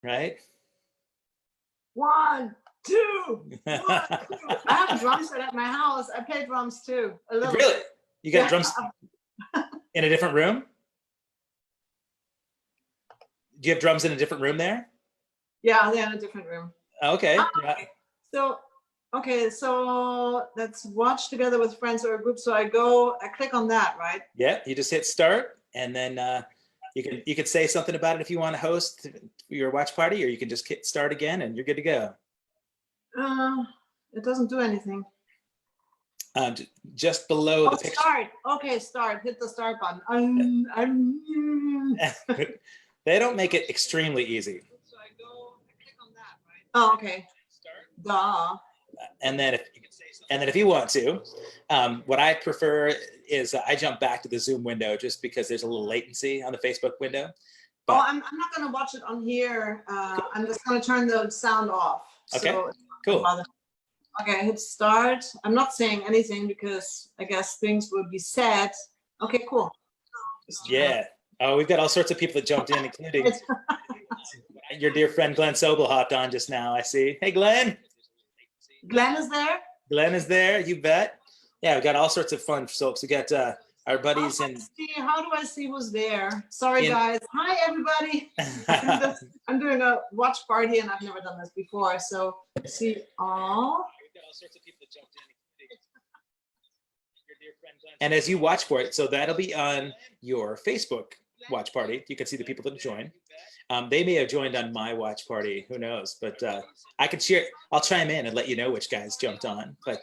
right? 1, 2, 1, 2. I have a drum set at my house. I play drums too, a little Really? bit. You got drums in a different room? Do you have drums in a different room there? Yeah, they're in a different room. Okay. Yeah. So that's watch together with friends or a group. So I click on that, right? Yeah, you just hit start, and then you can say something about it if you want to host your watch party, or you can just hit start again, and you're good to go. It doesn't do anything. Just below the picture. Start. Okay, start. Hit the start button. They don't make it extremely easy. So I click on that, right? Oh, okay. Duh. And then if you want to, what I prefer is I jump back to the Zoom window just because there's a little latency on the Facebook window. But I'm not going to watch it on here. I'm just going to turn the sound off. Okay, so cool. Okay, hit start. I'm not saying anything because I guess things will be said. Okay, cool. Yeah. Oh, we've got all sorts of people that jumped in, including your dear friend Glenn Sobel hopped on just now, I see. Hey, Glenn. Glenn is there? Glenn is there, you bet. Yeah, we've got all sorts of fun folks. We got our buddies how do I see who's there? Sorry, guys. Hi, everybody. I'm doing a watch party, and I've never done this before. So, see, all sorts of people that jumped in. Your dear friend Glenn. And as you watch for it, so that'll be on your Facebook watch party. You can see the people that join. They may have joined on my watch party, who knows? But I can share. I'll chime in and let you know which guys jumped on. But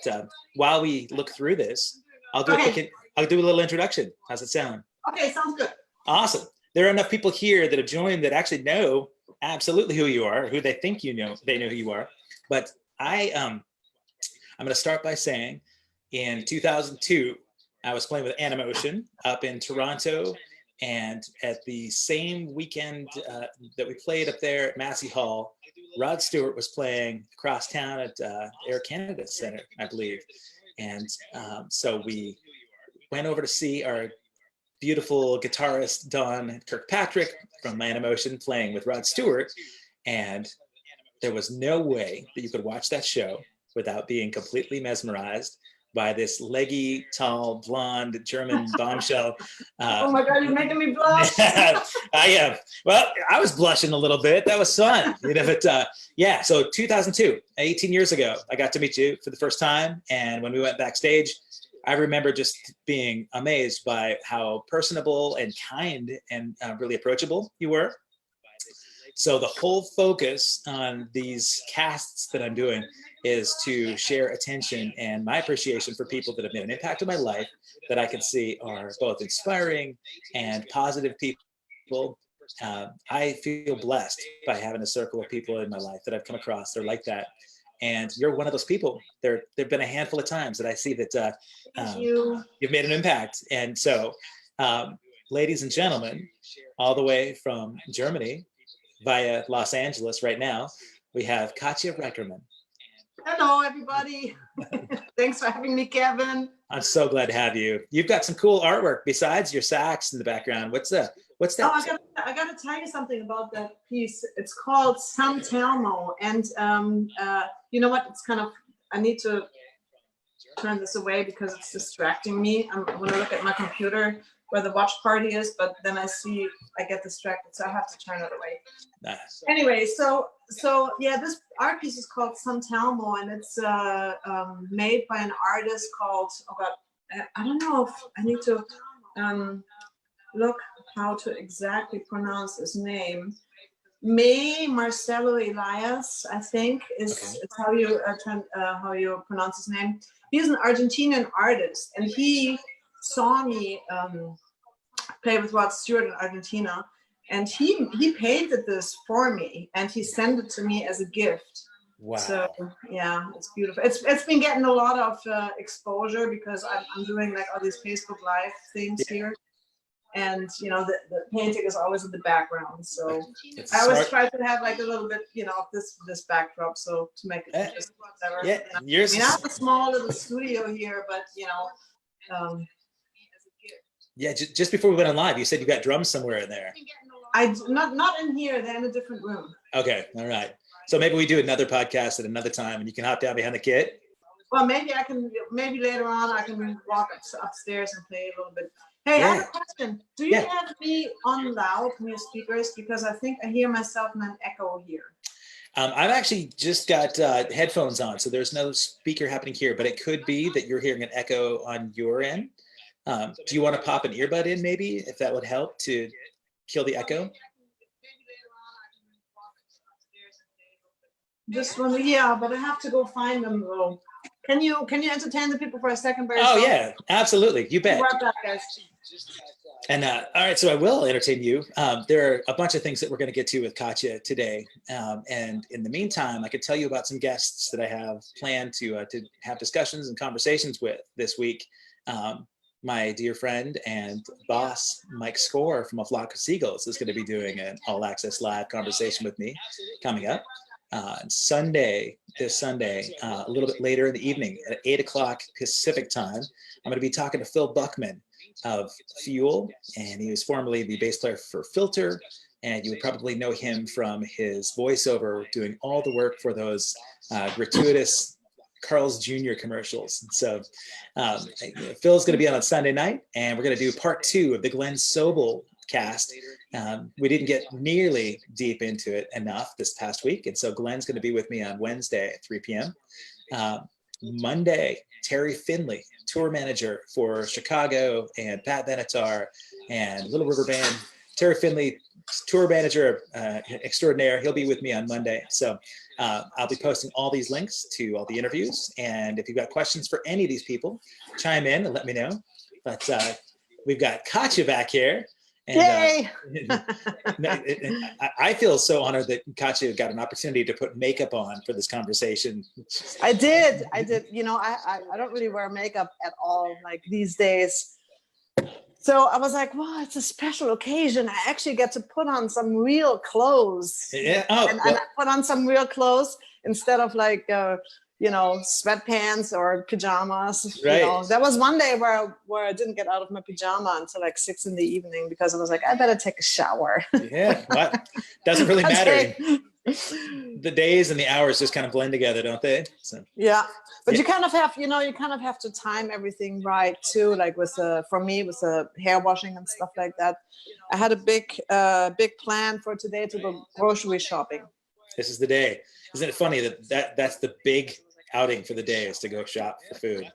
while we look through this, I'll do a little introduction. How's it sound? Okay, sounds good. Awesome. There are enough people here that have joined that actually know absolutely who you are, who they think you know. They know who you are. But I'm going to start by saying, in 2002, I was playing with Animotion up in Toronto. And at the same weekend that we played up there at Massey Hall, Rod Stewart was playing across town at Air Canada Center, I believe. And so we went over to see our beautiful guitarist, Don Kirkpatrick from Animotion, playing with Rod Stewart. And there was no way that you could watch that show without being completely mesmerized by this leggy, tall, blonde German bombshell. Oh my God, you're making me blush. I am. Well, I was blushing a little bit. That was fun. But yeah, so 2002, 18 years ago, I got to meet you for the first time. And when we went backstage, I remember just being amazed by how personable and kind and really approachable you were. So the whole focus on these casts that I'm doing is to share attention and my appreciation for people that have made an impact on my life that I can see are both inspiring and positive people. I feel blessed by having a circle of people in my life that I've come across that are like that. And you're one of those people. There've been a handful of times that I see that you've made an impact. And so, ladies and gentlemen, all the way from Germany via Los Angeles right now, we have KATJA REICKERMANN. Hello, everybody. Thanks for having me, Kevin. I'm so glad to have you. You've got some cool artwork besides your sax in the background. What's that? Oh, I got to tell you something about that piece. It's called San Telmo. And you know what? It's kind of, I need to turn this away because it's distracting me. I'm going to look at my computer where the watch party is, but then I get distracted, so I have to turn it away. Nice. Anyway, so yeah, this art piece is called San Telmo, and it's made by an artist called, oh God, I don't know if I need to look how to exactly pronounce his name. May Marcelo Elias, I think, is how you pronounce his name. He's an Argentinian artist, and he saw me play with Rod Stewart in Argentina, and he painted this for me, and he sent it to me as a gift. Wow. So yeah, it's beautiful. It's been getting a lot of exposure because I'm doing like all these Facebook Live things here. And you know, the painting is always in the background, so I always try to have like a little bit, you know, of this backdrop, so to make it just whatever. Yeah, you know? I mean, I have a small little studio here, but you know, yeah. Just before we went on live, you said you got drums somewhere in there. Not in here. They're in a different room. Okay. All right. So maybe we do another podcast at another time and you can hop down behind the kit. Well, maybe later on I can walk upstairs and play a little bit. Hey, I have a question. Do you have me on loud from your speakers? Because I think I hear myself in an echo here. I've actually just got headphones on, so there's no speaker happening here, but it could be that you're hearing an echo on your end. Do you want to pop an earbud in maybe, if that would help to kill the echo? Just one, yeah, but I have to go find them though. Can you entertain the people for a second? Oh yeah, absolutely. You bet. Right back, guys. And all right, so I will entertain you. There are a bunch of things that we're going to get to with KATJA today. And in the meantime, I could tell you about some guests that I have planned to have discussions and conversations with this week. My dear friend and boss, Mike Score from A Flock of Seagulls, is going to be doing an all access live conversation with me coming up. This Sunday, a little bit later in the evening at 8 o'clock Pacific time, I'm going to be talking to Phil Buckman of Fuel, and he was formerly the bass player for Filter, and you would probably know him from his voiceover doing all the work for those gratuitous Carl's Jr. commercials. So Phil's going to be on Sunday night, and we're going to do part 2 of the Glenn Sobel cast. We didn't get nearly deep into it enough this past week, and so Glenn's going to be with me on Wednesday at 3 p.m. Monday, Terry Finley, tour manager for Chicago and Pat Benatar and Little River Band. Terry Finley, tour manager extraordinaire. He'll be with me on Monday. So I'll be posting all these links to all the interviews. And if you've got questions for any of these people, chime in and let me know. But we've got KATJA back here. And, yay! I feel so honored that KATJA got an opportunity to put makeup on for this conversation. I did. You know, I don't really wear makeup at all, like these days. So I was like, well, it's a special occasion. I actually get to put on some real clothes. Yeah. And I put on some real clothes instead of like, you know, sweatpants or pajamas. Right. You know, there was one day where I didn't get out of my pajama until like 6 p.m. because I was like, I better take a shower. Yeah. Well, doesn't really matter. The days and the hours just kind of blend together, don't they? So. Yeah. But you kind of have, you kind of have to time everything right too. Like for me, with the hair washing and stuff like that. I had a big plan for today to go grocery shopping. This is the day. Isn't it funny that's the big outing for the day, is to go shop for food?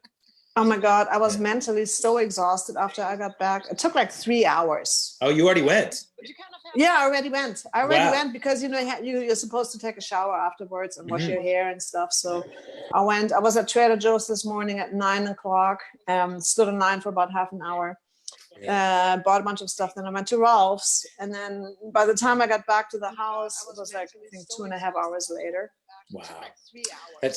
Oh my God. I was mentally so exhausted after I got back. It took like 3 hours. Oh, you already went? Yeah, I already went. Went because, you're supposed to take a shower afterwards and wash your hair and stuff. So I went. I was at Trader Joe's this morning at 9 o'clock. Stood in line for about half an hour. Bought a bunch of stuff. Then I went to Ralph's. And then by the time I got back to the house, it was like, I think 2.5 hours later. Wow.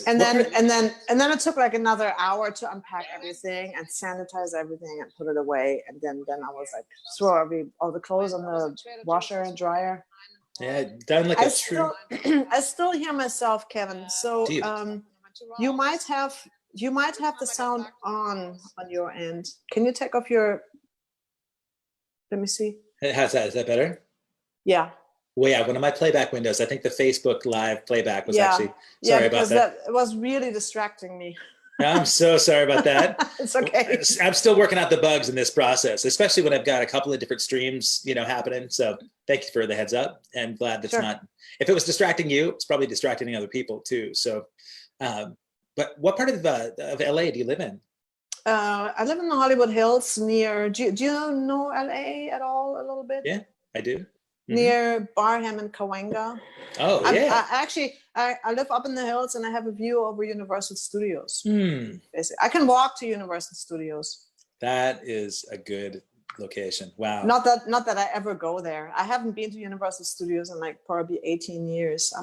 And then it took like another hour to unpack everything and sanitize everything and put it away. And then I was like, throw all the clothes on the washer and dryer. Yeah, done like I still hear myself, Kevin. So you might have the sound on your end. Can you take off your? Let me see. How's that? Is that better? Yeah. Well, yeah, one of my playback windows, I think the Facebook live playback was actually, sorry about that. It was really distracting me. I'm so sorry about that. It's okay. I'm still working out the bugs in this process, especially when I've got a couple of different streams, happening. So thank you for the heads up. And glad that's not, if it was distracting you, it's probably distracting other people too. So, but what part of LA do you live in? I live in the Hollywood Hills near, do you know LA at all a little bit? Yeah, I do. Near Barham and Cahuenga. Oh, yeah. I live up in the hills and I have a view over Universal Studios. Basically. I can walk to Universal Studios. That is a good location. Wow. Not that I ever go there. I haven't been to Universal Studios in like probably 18 years.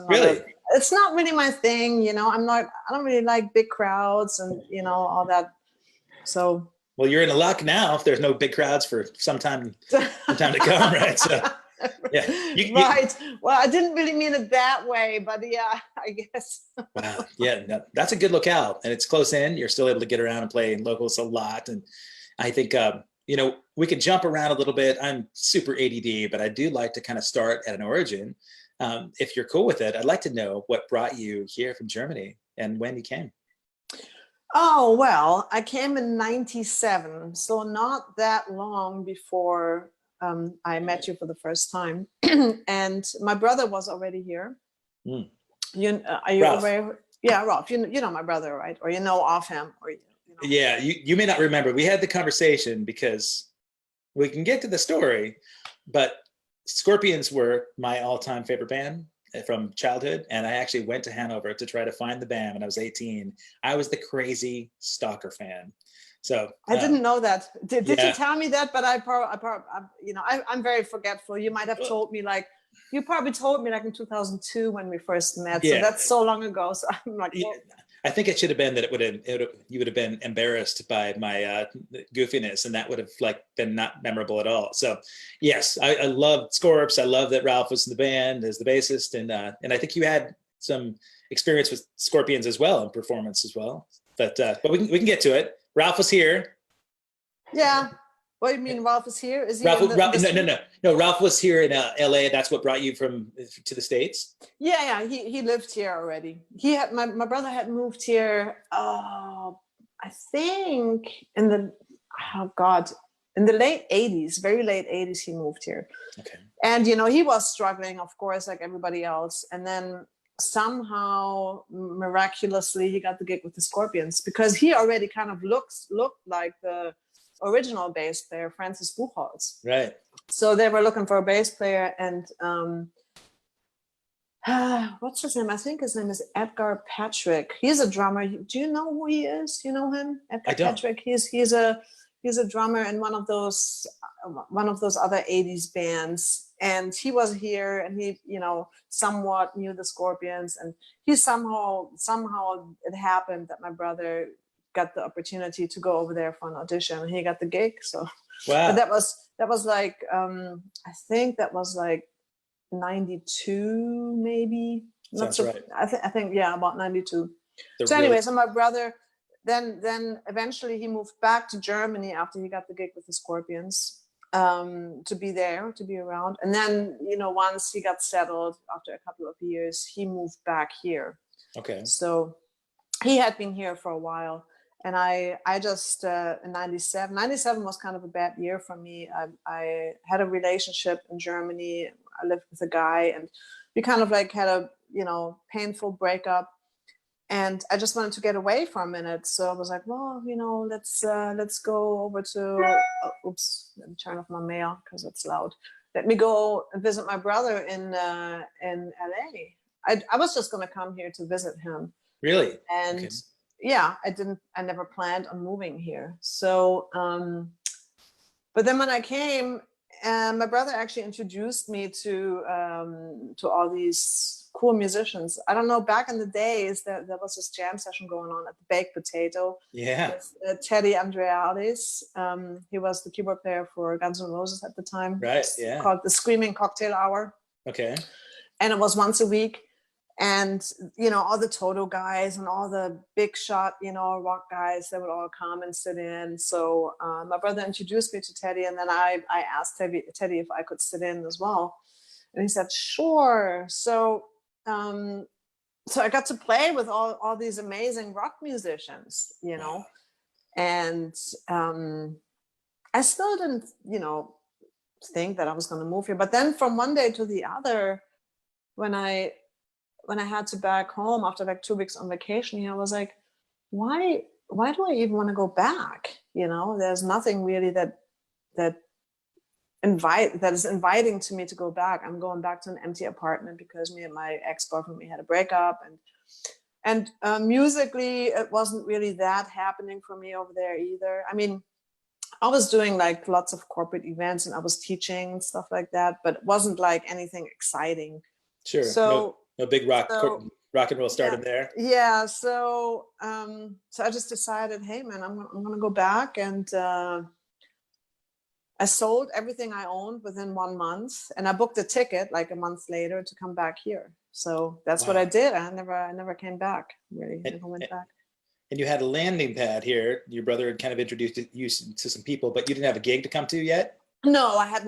It's not really my thing, I don't really like big crowds and all that. So. Well, you're in luck now if there's no big crowds for some time to come, right? So. Yeah. Right. Well, I didn't really mean it that way, but yeah, I guess. Wow. Yeah, no, that's a good locale, and it's close in. You're still able to get around and play in locals a lot, and I think we could jump around a little bit. I'm super ADD, but I do like to kind of start at an origin. if you're cool with it, I'd like to know what brought you here from Germany and when you came. Oh, well, I came in 97, so not that long before I met you for the first time. And my brother was already here. Mm. Are you Ralph. aware? Yeah, Ralph, you know my brother, right? Or you know of him, or you know. Yeah, you may not remember. We had the conversation because we can get to the story, but Scorpions were my all-time favorite band from childhood, and I actually went to Hanover to try to find the band when I was 18. I was the crazy stalker fan. So I didn't know that. Did yeah. you tell me that? But I'm very forgetful. You might have told me like, you probably told me like in 2002 when we first met. Yeah. So that's so long ago. So I'm like, well, I think it should have been that you would have been embarrassed by my goofiness, and that would have like been not memorable at all. So yes, I loved Scorps. I love that Ralph was in the band as the bassist, and I think you had some experience with Scorpions as well and performance as well. But we can get to it. Ralph was here. Yeah. What do you mean Ralph is here? Is he Ralph, in the no. Ralph was here in LA. That's what brought you to the States. Yeah. He lived here already. He had my brother had moved here. I think in the late 80s, very late 80s, he moved here. Okay. And he was struggling, of course, like everybody else. And then somehow, miraculously, he got the gig with the Scorpions because he already kind of looked like the original bass player, Francis Buchholz. Right. So they were looking for a bass player, and what's his name? I think his name is Edgar Patrick. He's a drummer. Do you know who he is? Do you know him? Edgar Patrick. He's a drummer in one of those other 80s bands. And he was here, and he, somewhat knew the Scorpions, and he somehow it happened that my brother got the opportunity to go over there for an audition, and he got the gig. So, wow. But that was like I think that was like 92, maybe. Sounds right. I think yeah, about 92. So my brother then eventually he moved back to Germany after he got the gig with the Scorpions. To be around, and then once he got settled after a couple of years, he moved back here. Okay. So he had been here for a while, and I just in 97 was kind of a bad year for me. I had a relationship in Germany. I lived with a guy, and we kind of like had a painful breakup. And I just wanted to get away for a minute. So I was like, well, let's go over to, let me turn off my mail because it's loud. Let me go and visit my brother in LA. I was just going to come here to visit him. Really? And okay. Yeah, I never planned on moving here. So, but then when I came, my brother actually introduced me to all these cool musicians. I don't know, back in the days there was this jam session going on at the Baked Potato. Yeah. With Teddy Andreadis. He was the keyboard player for Guns N' Roses at the time. Right. Yeah. Called the Screaming Cocktail Hour. Okay. And it was once a week. And all the Toto guys and all the big shot rock guys, they would all come and sit in. So my brother introduced me to Teddy, and then I asked Teddy if I could sit in as well, and he said sure. So I got to play with all these amazing rock musicians, and I still didn't think that I was going to move here. But then from one day to the other, when I had to back home after like 2 weeks on vacation, I was like, why do I even want to go back? There's nothing really that is inviting to me to go back. I'm going back to an empty apartment because me and my ex-boyfriend, we had a breakup, and musically it wasn't really that happening for me over there either. I mean, I was doing like lots of corporate events, and I was teaching and stuff like that, but it wasn't like anything exciting. Sure. So no big rock and roll started there. Yeah. So I just decided, hey man, I'm gonna go back, and I sold everything I owned within 1 month, and I booked a ticket like a month later to come back here. So that's what I did. I never came back. Really, never went back. And you had a landing pad here. Your brother had kind of introduced you to some people, but you didn't have a gig to come to yet? No, I had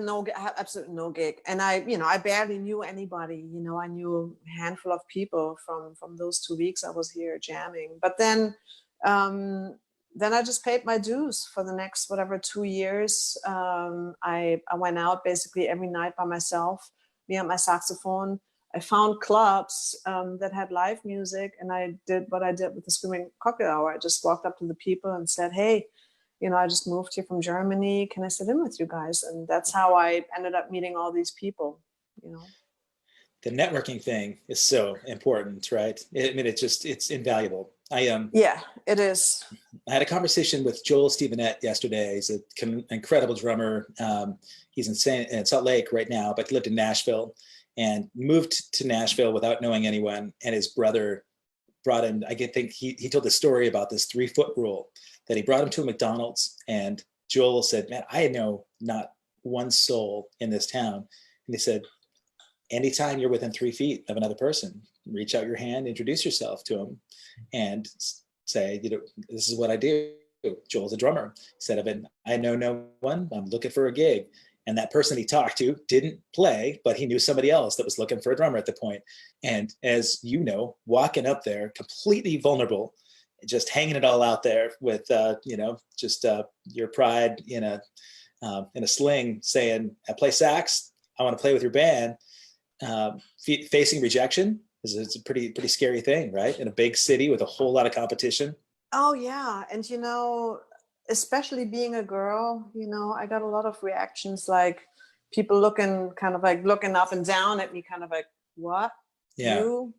absolutely no gig, and I barely knew anybody. I knew a handful of people from those 2 weeks I was here jamming. But then I just paid my dues for the next whatever 2 years. I went out basically every night by myself, me and my saxophone. I found clubs that had live music, and I did what I did with the Screaming Cocktail Hour. I just walked up to the people and said, "Hey, I just moved here from Germany. Can I sit in with you guys?" And that's how I ended up meeting all these people. The networking thing is so important, right? I mean, it's invaluable. Yeah, it is. I had a conversation with Joel Stevenette yesterday. He's an incredible drummer. He's in Salt Lake right now, but lived in Nashville and moved to Nashville without knowing anyone. And his brother brought him, I think he told the story about this 3-foot rule that he brought him to a McDonald's, and Joel said, "Man, I know not one soul in this town." And he said, "Anytime you're within 3 feet of another person, reach out your hand, introduce yourself to them, and say, this is what I do. Joel's a drummer." He said, "I know no one. I'm looking for a gig." And that person he talked to didn't play, but he knew somebody else that was looking for a drummer at the point. And as you know, walking up there, completely vulnerable, just hanging it all out there with, just your pride in a sling, saying, "I play sax. I want to play with your band." Facing rejection is a pretty scary thing, right? In a big city with a whole lot of competition. Oh yeah, and especially being a girl, I got a lot of reactions, like people looking up and down at me, kind of like, "What? Yeah. You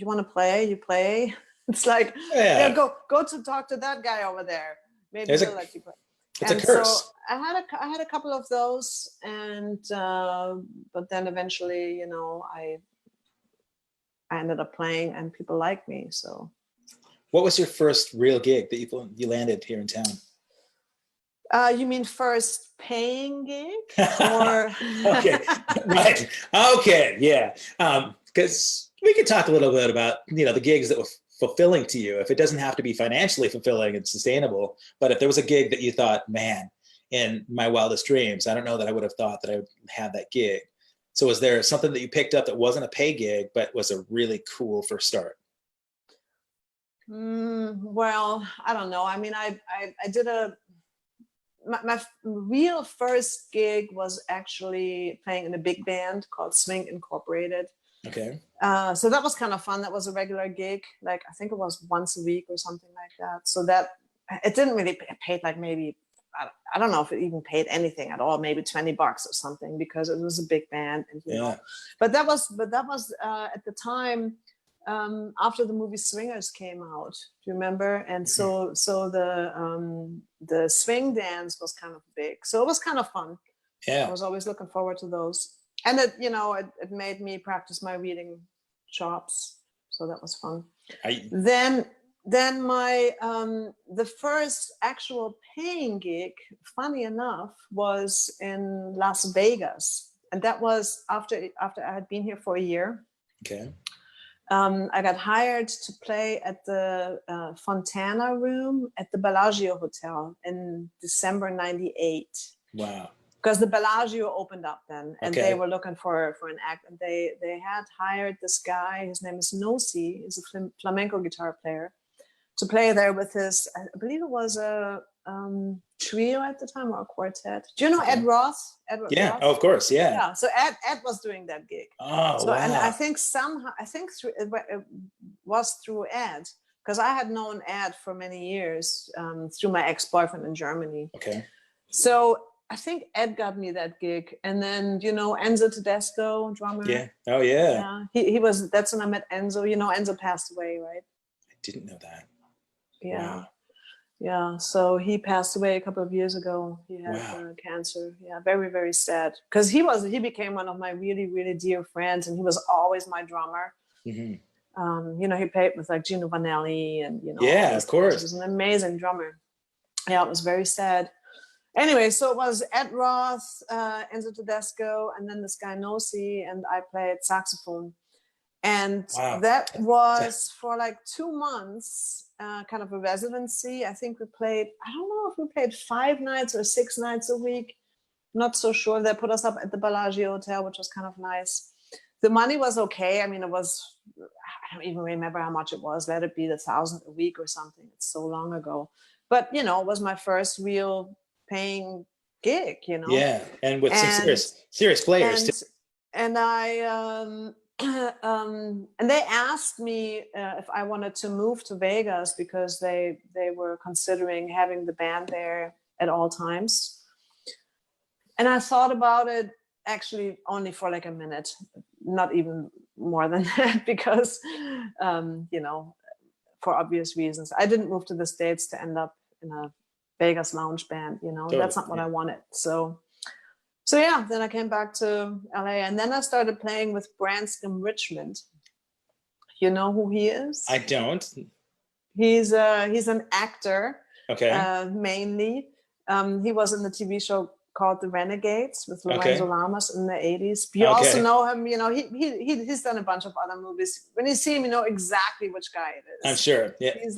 want to play? You play?" It's like, yeah, go to talk to that guy over there. Maybe he'll let you play. It's a curse. So I had a couple of those, and but then eventually, I ended up playing, and people like me. So, what was your first real gig that you landed here in town? You mean first paying gig, or? Okay, right. Okay, yeah. Because we could talk a little bit about the gigs that were fulfilling to you. If it doesn't have to be financially fulfilling and sustainable, but if there was a gig that you thought, "Man, in my wildest dreams, I don't know that I would have thought that I would have that gig." So was there something that you picked up that wasn't a pay gig, but was a really cool first start? Well, I don't know. I mean, I did my real first gig was actually playing in a big band called Swing Incorporated. Okay. So that was kind of fun. That was a regular gig. Like, I think it was once a week or something like that. So that it didn't really paid, like, maybe, I don't know if it even paid anything at all, maybe $20 or something, because it was a big band, and But that was at the time, after the movie Swingers came out. Do you remember? And so the swing dance was kind of big. So it was kind of fun. Yeah. I was always looking forward to those. And it made me practice my reading chops. So that was fun. Then my the first actual paying gig, funny enough, was in Las Vegas. And that was after I had been here for a year. Okay. I got hired to play at the Fontana Room at the Bellagio Hotel in December '98. Wow. Because the Bellagio opened up then, and they were looking for an act, and they had hired this guy. His name is Nossi. He's a flamenco guitar player, to play there with his, I believe it was a trio at the time, or a quartet. Do you know Ed Roth? Edward Roth? Oh, of course, yeah. Yeah, so Ed was doing that gig. Oh, so, wow. And I think it was through Ed, because I had known Ed for many years through my ex-boyfriend in Germany. Okay. So I think Ed got me that gig, and then Enzo Tedesco, drummer. Yeah. Oh, yeah. Yeah. He was. That's when I met Enzo. Enzo passed away, right? I didn't know that. Yeah. Wow. Yeah. So he passed away a couple of years ago. He had cancer. Yeah. Very, very sad. Because he became one of my really, really dear friends, and he was always my drummer. Mm-hmm. He played with like Gino Vanelli, and Yeah, of course. He was an amazing drummer. Yeah, it was very sad. Anyway, so it was Ed Roth, Enzo Tedesco, and then this guy Nossi, and I played saxophone. And that was for like 2 months, kind of a residency. I think I don't know if we played 5 nights or 6 nights a week. not so sure. They put us up at the Bellagio Hotel, which was kind of nice. The money was okay. I mean, it was, I don't even remember how much it was. Let it be 1,000 a week or something. It's so long ago. But, you know, it was my first real paying gig, you know. Yeah, and with some serious players too. And I and they asked me if I wanted to move to Vegas because they were considering having the band there at all times. And I thought about it actually only for like a minute, not even more than that, because you know, for obvious reasons. I didn't move to the States to end up in a Vegas lounge band, you know. Totally. That's not what I wanted. So yeah, then I came back to LA, and then I started playing with Branscombe Richmond. You know who he is? I don't. He's an actor. Okay. Mainly. He was in the TV show called The Renegades with Lorenzo Lamas in the 80s. You also know him, you know, he's done a bunch of other movies. When you see him, you know exactly which guy it is. I'm sure. Yeah. He's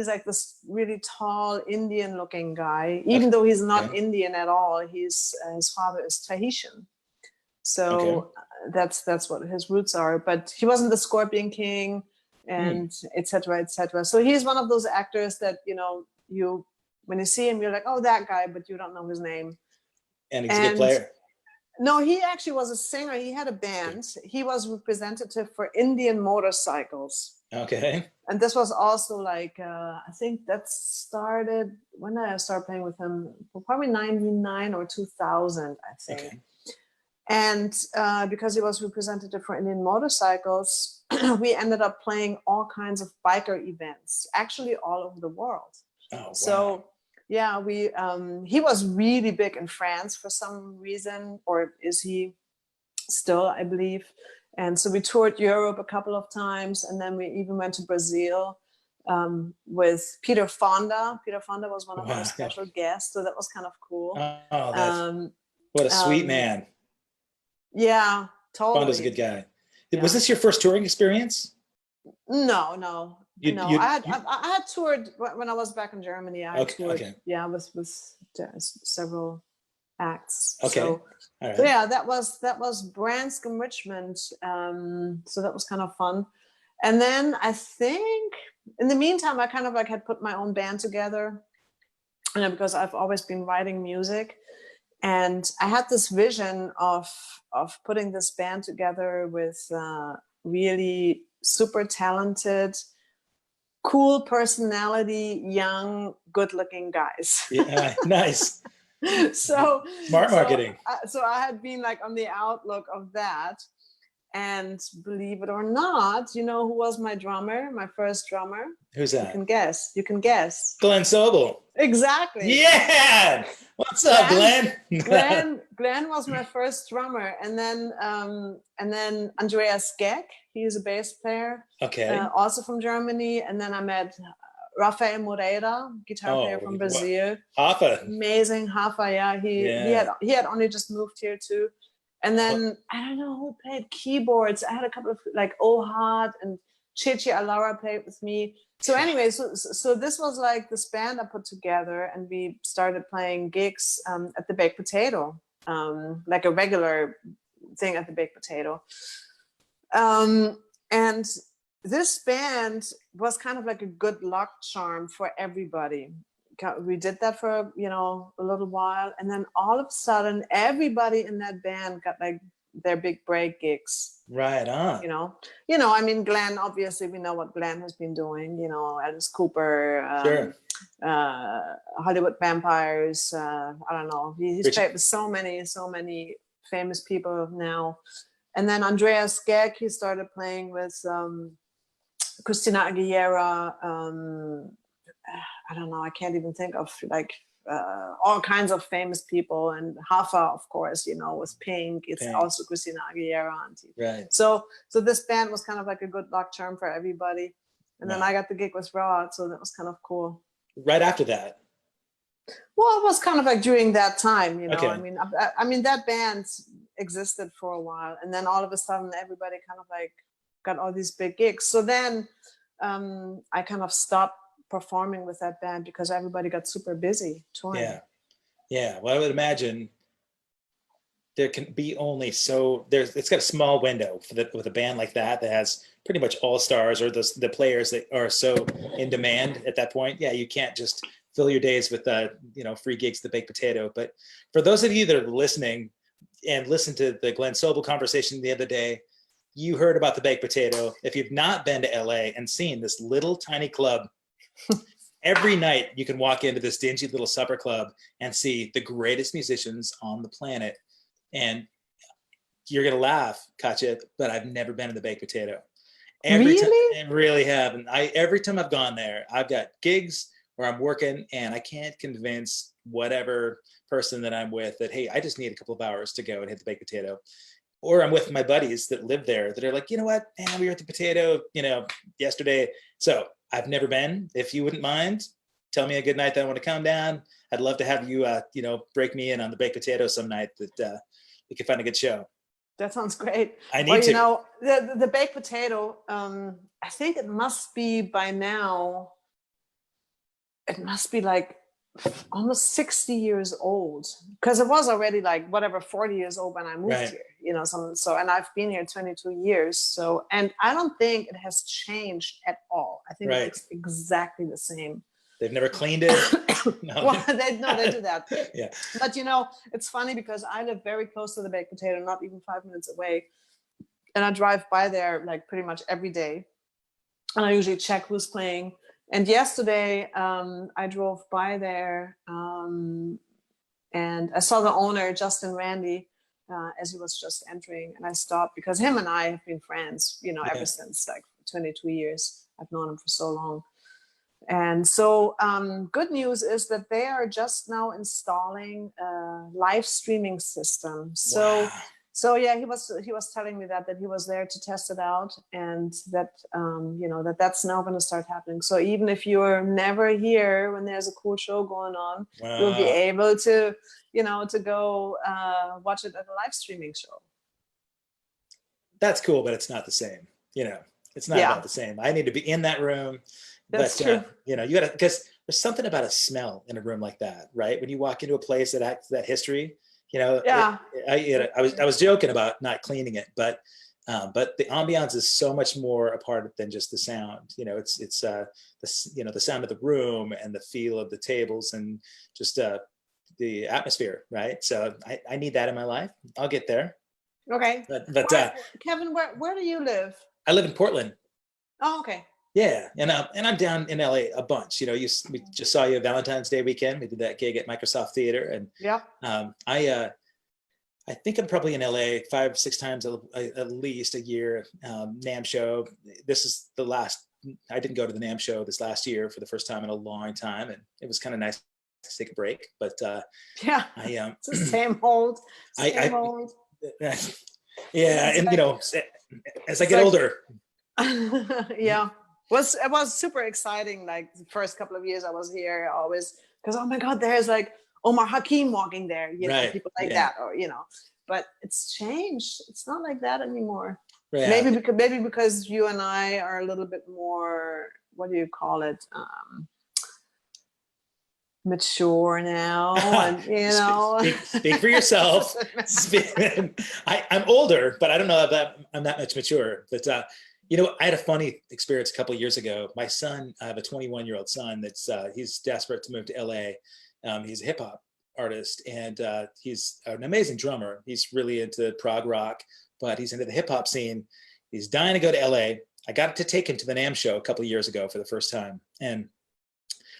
like this really tall Indian looking guy, even though he's not Indian at all. His father is Tahitian. So that's what his roots are. But he wasn't the Scorpion King and et cetera, et cetera. So he's one of those actors that, you know, when you see him, you're like, oh, that guy, but you don't know his name. And he's a good player. No, he actually was a singer. He had a band. He was representative for Indian Motorcycles. Okay. And this was also like, I think that started, when did I start playing with him? Probably 99 or 2000, I think. Okay. And because he was representative for Indian Motorcycles, we ended up playing all kinds of biker events, actually all over the world. Oh, wow. So yeah, he was really big in France for some reason, or is he still, I believe. And so we toured Europe a couple of times, and then we even went to Brazil with Peter Fonda. Peter Fonda was one of our special guests, so that was kind of cool. Oh, what a sweet man. Yeah, totally. Fonda's a good guy. Yeah. Was this your first touring experience? No. I had toured when I was back in Germany. I toured, with several acts. Okay. So yeah, that was Branscombe Richmond. So that was kind of fun. And then I think in the meantime, I kind of like had put my own band together, you know, because I've always been writing music, and I had this vision of putting this band together with really super talented, cool personality, young, good-looking guys. Yeah, nice. So smart marketing. So I had been like on the outlook of that, and believe it or not, you know who was my drummer, my first drummer? Who's that? You can guess. Glenn Sobel. Exactly. Yeah. What's up, Glenn? Glenn was my first drummer, and then Andreas Geck. He's a bass player. Okay. Also from Germany, and then I met Rafael Moreira, guitar player from Brazil. Rafa. Amazing, Rafa. Yeah, he had only just moved here too. And then I don't know who played keyboards. I had a couple of like Ohad and Chichi Alara played with me. So anyway, so this was like this band I put together, and we started playing gigs at the Baked Potato, like a regular thing at the Baked Potato. And this band was kind of like a good luck charm for everybody. We did that for, you know, a little while, and then all of a sudden everybody in that band got like their big break gigs. Right on. You know, I mean, Glenn, obviously we know what Glenn has been doing, you know, Alice Cooper, Hollywood Vampires, I don't know. He's played with so many famous people now. And then Andreas Geck, he started playing with Christina Aguilera, I don't know, I can't even think of like all kinds of famous people, and Hafa, of course, you know, with Pink. It's also Christina Aguilera. Right. So this band was kind of like a good luck charm for everybody. And then I got the gig with Rod, so that was kind of cool. Right after that? Well, it was kind of like during that time, you know. Okay. I mean, that band existed for a while, and then all of a sudden everybody kind of like got all these big gigs. So then I kind of stopped performing with that band because everybody got super busy touring. Yeah. Well, I would imagine there can be only so it's got a small window with a band like that has pretty much all stars or the players that are so in demand at that point. Yeah, you can't just fill your days with free gigs, the baked potato. But for those of you that are listening and listen to the Glenn Sobel conversation the other day, you heard about the baked potato. If you've not been to LA and seen this little tiny club, every night you can walk into this dingy little supper club and see the greatest musicians on the planet. And you're gonna laugh, KATJA, but I've never been in the baked potato. Really? I really haven't. Every time I've gone there, I've got gigs where I'm working and I can't convince whatever person that I'm with that, hey, I just need a couple of hours to go and hit the baked potato. Or I'm with my buddies that live there that are like, you know what, man, we were at the potato, yesterday. So I've never been. If you wouldn't mind, tell me a good night that I want to come down. I'd love to have you, break me in on the baked potato some night that we can find a good show. That sounds great. I need to. The baked potato, I think it must be by now, it must be like almost 60 years old, because it was already like 40 years old when I moved Right. here, and I've been here 22 years. So, and I don't think it has changed at all. I think Right. it's exactly the same. They've never cleaned it. No. Well, they do that. Yeah. But it's funny because I live very close to the baked potato, not even 5 minutes away. And I drive by there like pretty much every day. And I usually check who's playing. And yesterday I drove by there and I saw the owner, Justin Randy, as he was just entering. And I stopped because him and I have been friends, ever since like 22 years. I've known him for so long. And so good news is that they are just now installing a live streaming system. Wow. So yeah, he was telling me that he was there to test it out, and that that's now going to start happening. So even if you're never here when there's a cool show going on, Wow. you'll be able to to go watch it at a live streaming show. That's cool, but it's not the same. It's not about the same. I need to be in that room. That's true. You gotta, because there's something about a smell in a room like that, right? When you walk into a place that acts that history, Yeah. I was joking about not cleaning it, but the ambiance is so much more a part than just the sound. It's the sound of the room and the feel of the tables and just the atmosphere, right? So I need that in my life. I'll get there. Okay. But Kevin, where do you live? I live in Portland. Oh, okay. Yeah, and I'm down in LA a bunch. We just saw you Valentine's Day weekend. We did that gig at Microsoft Theater, and yeah, I think I'm probably in LA 5-6 times at least a year. NAMM show. This is the last. I didn't go to the NAMM show this last year for the first time in a long time, and it was kind of nice to take a break. But yeah, it's the same old. Yeah, and as I get older. Yeah. It was super exciting. Like the first couple of years I was here, always, because oh my God, there's like Omar Hakim walking there, right. People like that, or but it's changed. It's not like that anymore. Yeah. Maybe because you and I are a little bit more, what do you call it? Mature now, and speak for yourself. I'm older, but I don't know if I'm that much mature. But I had a funny experience a couple of years ago. My son, I have a 21-year-old son that's he's desperate to move to LA. He's a hip hop artist, and he's an amazing drummer. He's really into prog rock, but he's into the hip hop scene. He's dying to go to LA. I got to take him to the NAMM show a couple of years ago for the first time, and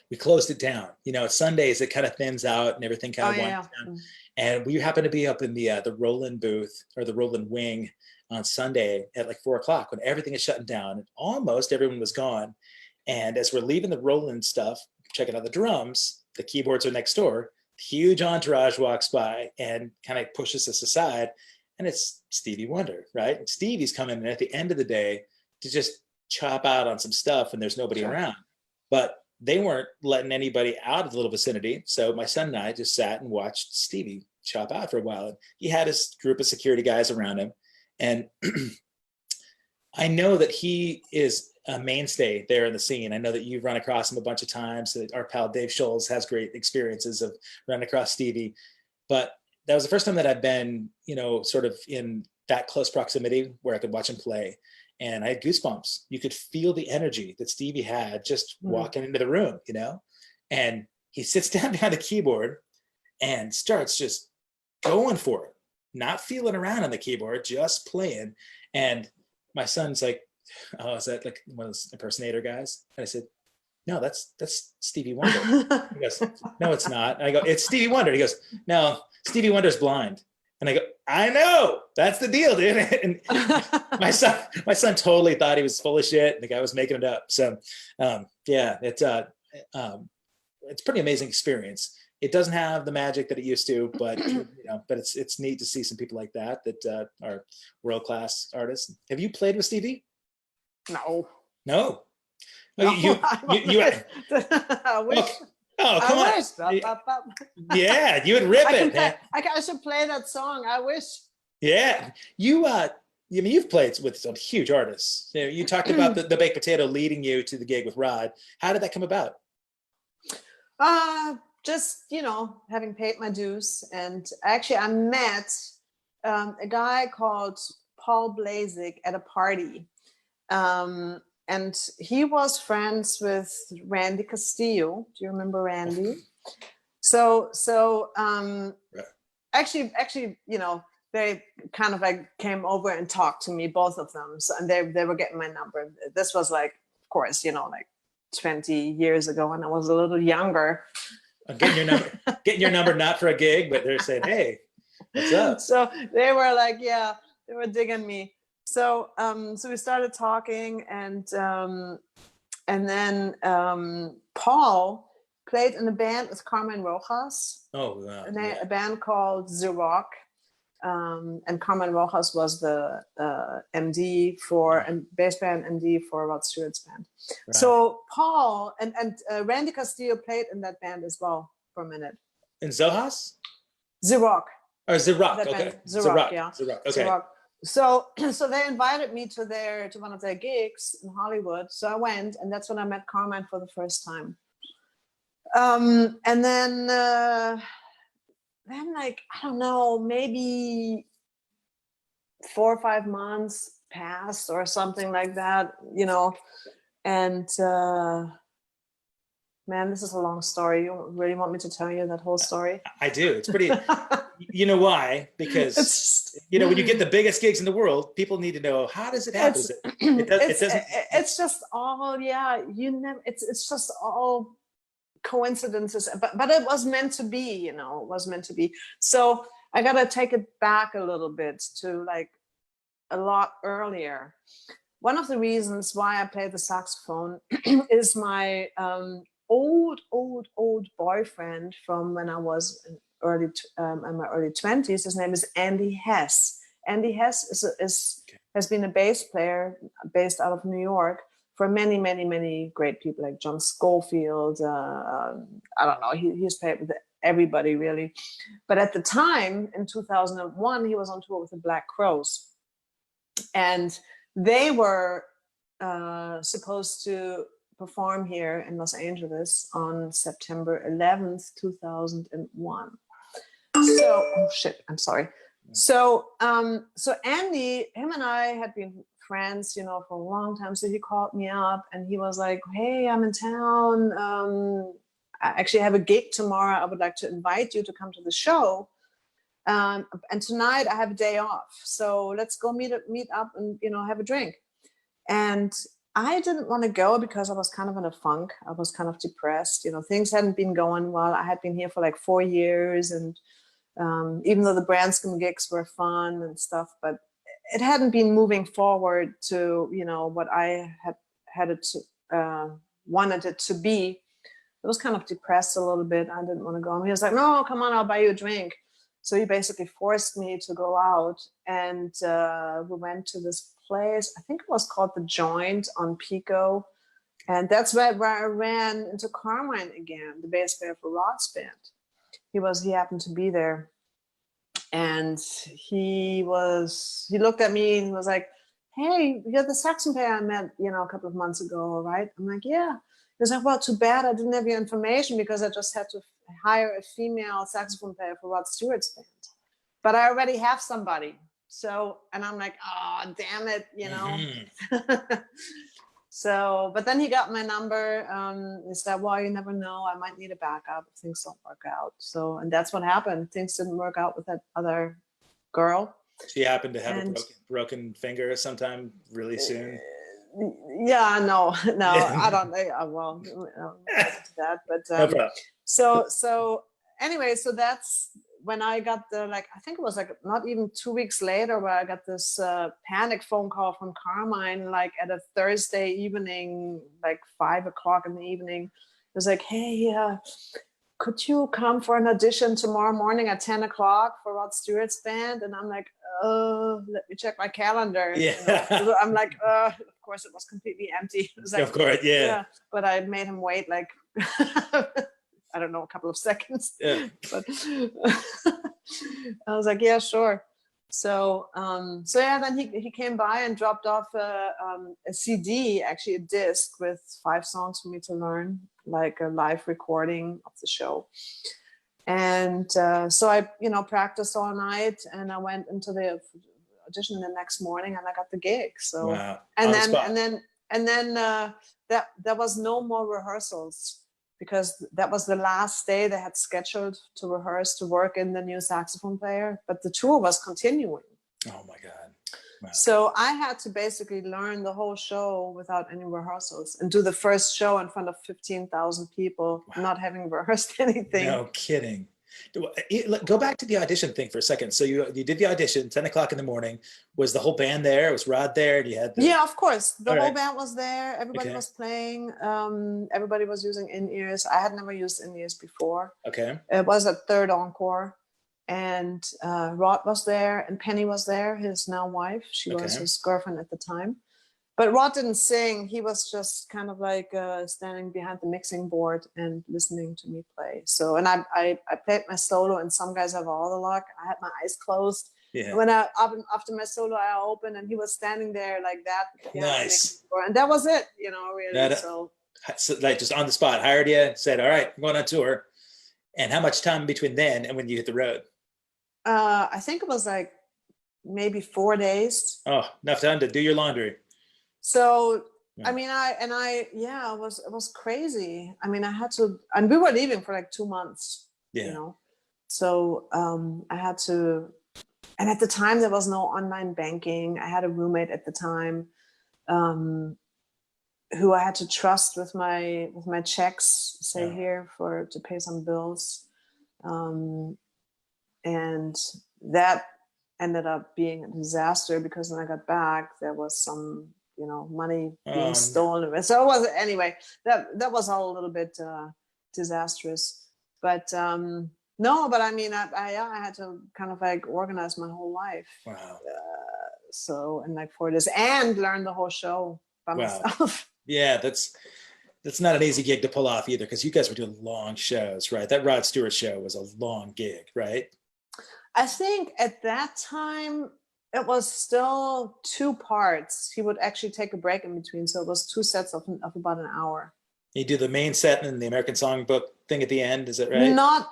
we closed it down. Sundays it kind of thins out and everything kind of winds down. And we happened to be up in the Roland booth or the Roland wing on Sunday at like 4:00 when everything is shutting down and almost everyone was gone. And as we're leaving the Roland stuff, checking out the drums, the keyboards are next door. Huge entourage walks by and kind of pushes us aside, and it's Stevie Wonder, right? And Stevie's coming in at the end of the day to just chop out on some stuff, and there's nobody around. But they weren't letting anybody out of the little vicinity. So my son and I just sat and watched Stevie chop out for a while. And he had his group of security guys around him. And I know that he is a mainstay there in the scene. I know that you've run across him a bunch of times. That our pal Dave Scholes has great experiences of running across Stevie. But that was the first time that I'd been, sort of in that close proximity where I could watch him play. And I had goosebumps. You could feel the energy that Stevie had just walking into the room, and he sits down behind the keyboard and starts just going for it, not feeling around on the keyboard, just playing. And my son's like, "Oh, is that like one of those impersonator guys?" And I said, "No, that's Stevie Wonder." He goes, "No, it's not." And I go, "It's Stevie Wonder." He goes, "No, Stevie Wonder's blind." And I go, "I know, that's the deal, dude." And my son totally thought he was full of shit. The guy was making it up. So yeah, it's pretty amazing experience. It doesn't have the magic that it used to, but but it's neat to see some people like that are world-class artists. Have you played with Stevie? No. No. No, You I wish. Okay. Oh, come I on. wish. Yeah, you would rip it, man. I should play that song. I wish. Yeah. You've played with some huge artists. You talked about the baked potato leading you to the gig with Rod. How did that come about? Just, having paid my dues. And actually I met a guy called Paul Blazik at a party. And he was friends with Randy Castillo. Do you remember Randy? So actually, they kind of like came over and talked to me, both of them. So, and they were getting my number. This was like, of course, like 20 years ago when I was a little younger. Getting your number, not for a gig, but they're saying, "Hey, what's up?" So they were like, yeah, they were digging me. So so we started talking, and then Paul played in a band with Carmen Rojas. Oh, wow. A band called The Rock. And Carmen Rojas was the MD and bass band MD for Rod Stewart's band. Right. So Paul and Randy Castillo played in that band as well for a minute. In Zohas? The Rock. Or The Rock, okay. The Rock, yeah. The Rock, okay. Rock. So they invited me to one of their gigs in Hollywood. So I went, and that's when I met Carmen for the first time. And then like, I don't know, maybe 4 or 5 months passed or something like that, and man, this is a long story. You really want me to tell you that whole story? I do. It's pretty, you know why? Because, when you get the biggest gigs in the world, people need to know, how does it happen? It's just all, yeah, it's just all coincidences, but it was meant to be, it was meant to be. So I gotta take it back a little bit to like a lot earlier. One of the reasons why I play the saxophone is my old boyfriend from when I was in my early 20s. His name is Andy Hess. Andy Hess has been a bass player based out of New York for many, many, many great people like John Scofield. I don't know, he's played with everybody really. But at the time, in 2001, he was on tour with the Black Crowes. And they were supposed to perform here in Los Angeles on September 11th, 2001. So, oh shit, I'm sorry. So Andy, him and I had been friends, for a long time. So he called me up and he was like, "Hey, I'm in town. I actually have a gig tomorrow. I would like to invite you to come to the show. And tonight I have a day off. So let's go meet up and, have a drink." And I didn't want to go because I was kind of in a funk. I was kind of depressed. Things hadn't been going well. I had been here for like 4 years. And even though the Branscombe gigs were fun and stuff, but it hadn't been moving forward to, what I had it to, wanted it to be. I was kind of depressed a little bit. I didn't want to go. And he was like, "No, come on, I'll buy you a drink." So he basically forced me to go out, and we went to this place. I think it was called The Joint on Pico. And that's where I ran into Carmine again, the bass player for Rod's band. He happened to be there. And he looked at me and was like, "Hey, you're the saxophone player I met, a couple of months ago, right?" I'm like, "Yeah." He was like, "Well, too bad I didn't have your information because I just had to hire a female saxophone player for Rod Stewart's band." but I already have somebody. So, and I'm like, oh, damn it, you know. So, but then he got my number. He said, well, you never know. I might need a backup if things don't work out. So, and that's what happened. Things didn't work out with that other girl. She happened to have a broken finger sometime really soon. Yeah, no, I don't know. Well, that, but No so anyway, so that's when I got the, like, I think it was like not even 2 weeks later where I got this panic phone call from Carmine, like at a Thursday evening, like 5 o'clock in the evening. It was like, hey, could you come for an audition tomorrow morning at 10 o'clock for Rod Stewart's band? And I'm like, let me check my calendar. Yeah. You know, I'm like, of course it was completely empty. It was like, of course, yeah. But I made him wait like, I don't know, a couple of seconds. Yeah. But I was like, yeah, sure. So, yeah, then he came by and dropped off a CD, actually a disc with 5 songs for me to learn, like a live recording of the show. And so I, practiced all night, and I went into the audition the next morning, and I got the gig. So, wow. and then there was no more rehearsals, because that was the last day they had scheduled to rehearse to work in the new saxophone player, but the tour was continuing. Oh my God. Wow. So I had to basically learn the whole show without any rehearsals and do the first show in front of 15,000 people, wow, not having rehearsed anything. No kidding. Go back to the audition thing for a second. So you did the audition, 10 o'clock in the morning. Was the whole band there? Was Rod there? You had yeah, of course. The whole band was there. Everybody was playing. Everybody was using in-ears. I had never used in-ears before. Okay. It was a third encore. And Rod was there, and Penny was there, his now wife. She was his girlfriend at the time. But Rod didn't sing. He was just kind of like standing behind the mixing board and listening to me play. So, and I played my solo, and some guys have all the luck. I had my eyes closed. Yeah. When after my solo, I opened, and he was standing there like that. Nice. And that was it, really. So like just on the spot, hired you, said, all right, I'm going on tour. And how much time between then and when you hit the road? I think it was like maybe 4 days. Oh, enough time to do your laundry. So, yeah. I mean, it was crazy. I mean, I had to, and we were leaving for like 2 months, So I had to, and at the time there was no online banking. I had a roommate at the time who I had to trust with my checks, here to pay some bills. And that ended up being a disaster, because when I got back, there was some, money being stolen. So it was, anyway, that was all a little bit disastrous. But no, but I mean, I had to kind of like organize my whole life. Wow. So in like 4 days, and learn the whole show by myself. Yeah, that's not an easy gig to pull off either, because you guys were doing long shows, right? That Rod Stewart show was a long gig, right? I think at that time it was still 2 parts. He would actually take a break in between, so it was 2 sets of about an hour. You do the main set and the American Songbook thing at the end, is that right? Not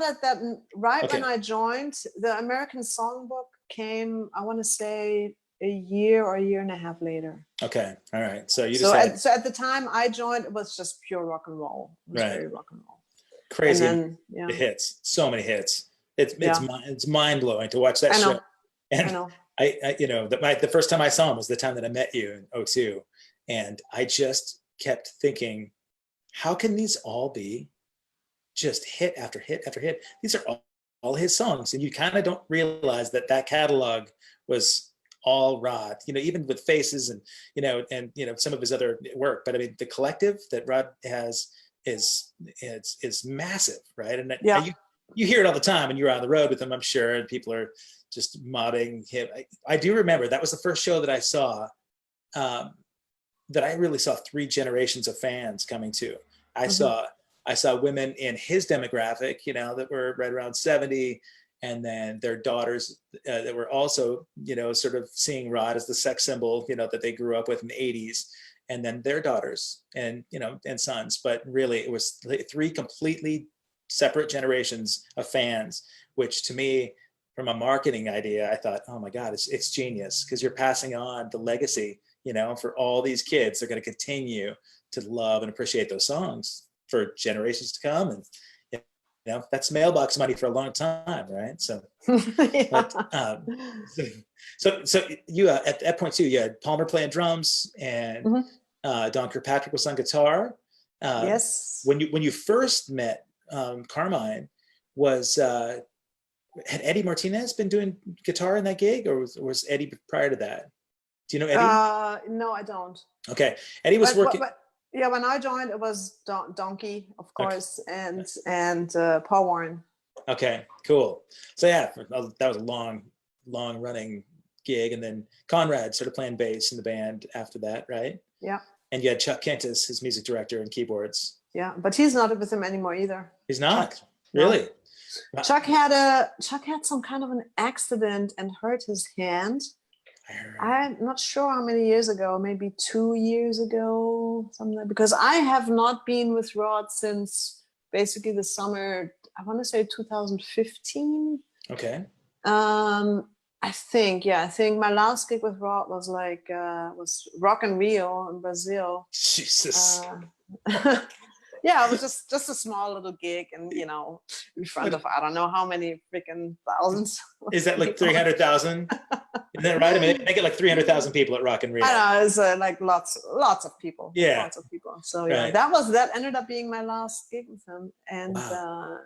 at that. Right when I joined, the American Songbook came, I want to say, a year or a year and a half later. Okay, all right. So you decided. So at the time I joined, it was just pure rock and roll. It was very rock and roll. Crazy. And then, the hits, so many hits. It's mind blowing to watch that show. And I know. The first time I saw him was the time that I met you in 2002, and I just kept thinking, how can these all be just hit after hit after hit? These are all his songs, and you kind of don't realize that catalog was all Rod. Even with Faces and some of his other work. But I mean, the collective that Rod has is massive, right? And you hear it all the time, and you're on the road with him, I'm sure, and people are just mobbing him. I do remember that was the first show that I saw, that I really saw 3 generations of fans coming to. I saw women in his demographic, that were right around 70, and then their daughters that were also, sort of seeing Rod as the sex symbol, that they grew up with in the 80s, and then their daughters and sons. But really, it was 3 completely separate generations of fans, which to me from a marketing idea, I thought, oh my God, it's genius, because you're passing on the legacy, for all these kids. They're going to continue to love and appreciate those songs for generations to come. And, that's mailbox money for a long time, right? So, Yeah. but, so you, at that point too, you had Palmer playing drums, and Don Kirkpatrick was on guitar. Yes. When you first met Carmine, had Eddie Martinez been doing guitar in that gig, or was Eddie prior to that? Do you know Eddie? No, I don't. Okay, Eddie was working. But yeah, when I joined, it was Donkey, of course, okay. and Paul Warren. Okay, cool. So yeah, that was a long running gig, and then Conrad started playing bass in the band after that, right? Yeah. And you had Chuck Kent as his music director and keyboards. Yeah, but he's not with him anymore either. He's not? Chuck, really? No. Chuck had some kind of an accident and hurt his hand. I'm not sure how many years ago, maybe 2 years ago, something like, because I have not been with Rod since basically the summer, I want to say 2015. Okay. I think my last gig with Rod was was Rock in Rio in Brazil. Jesus. Yeah, it was just a small little gig, and in front of I don't know how many freaking thousands. Is that like 300,000? Isn't that right? I mean, they get like 300,000 people at Rock in Rio. I know, it's like lots of people. Yeah, lots of people. So yeah, right. that ended up being my last gig with him, and wow.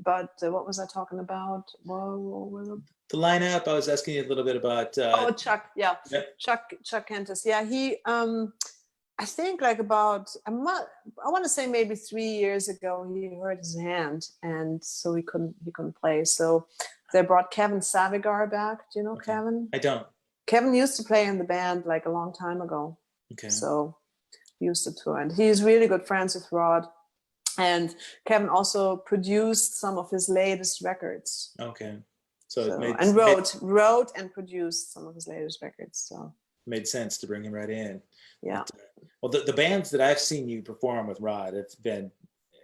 But what was I talking about? The lineup. I was asking you a little bit about. Chuck. Yeah, Chuck Kentis. Yeah, he. I think like about I want to say maybe 3 years ago, he hurt his hand, and so he couldn't play. So they brought Kevin Savigar back. Do you know Kevin? I don't. Kevin used to play in the band like a long time ago. Okay. So he used to tour, and he's really good friends with Rod. And Kevin also produced some of his latest records. Okay. Wrote and produced some of his latest records. So made sense to bring him right in. Yeah. But, well, the bands that I've seen you perform with Rod have been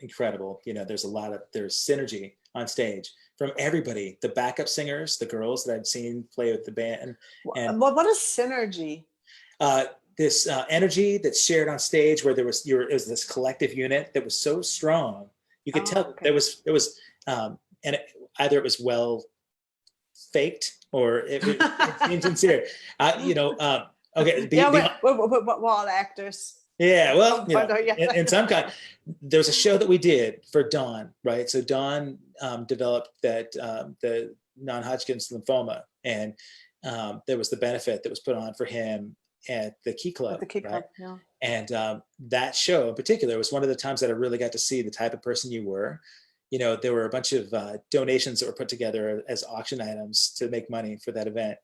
incredible. There's there's synergy on stage from everybody. The backup singers, the girls that I've seen play with the band. And what is synergy? This energy that's shared on stage, where it was this collective unit that was so strong. You could tell there was and either it was well faked or it seemed sincere. Okay. We're all actors. Yeah, well, in some kind. There was a show that we did for Dawn, right? So Dawn developed that the non-Hodgkin's lymphoma, and there was the benefit that was put on for him at the Key Club. Club, yeah. And that show in particular was one of the times that I really got to see the type of person you were. There were a bunch of donations that were put together as auction items to make money for that event.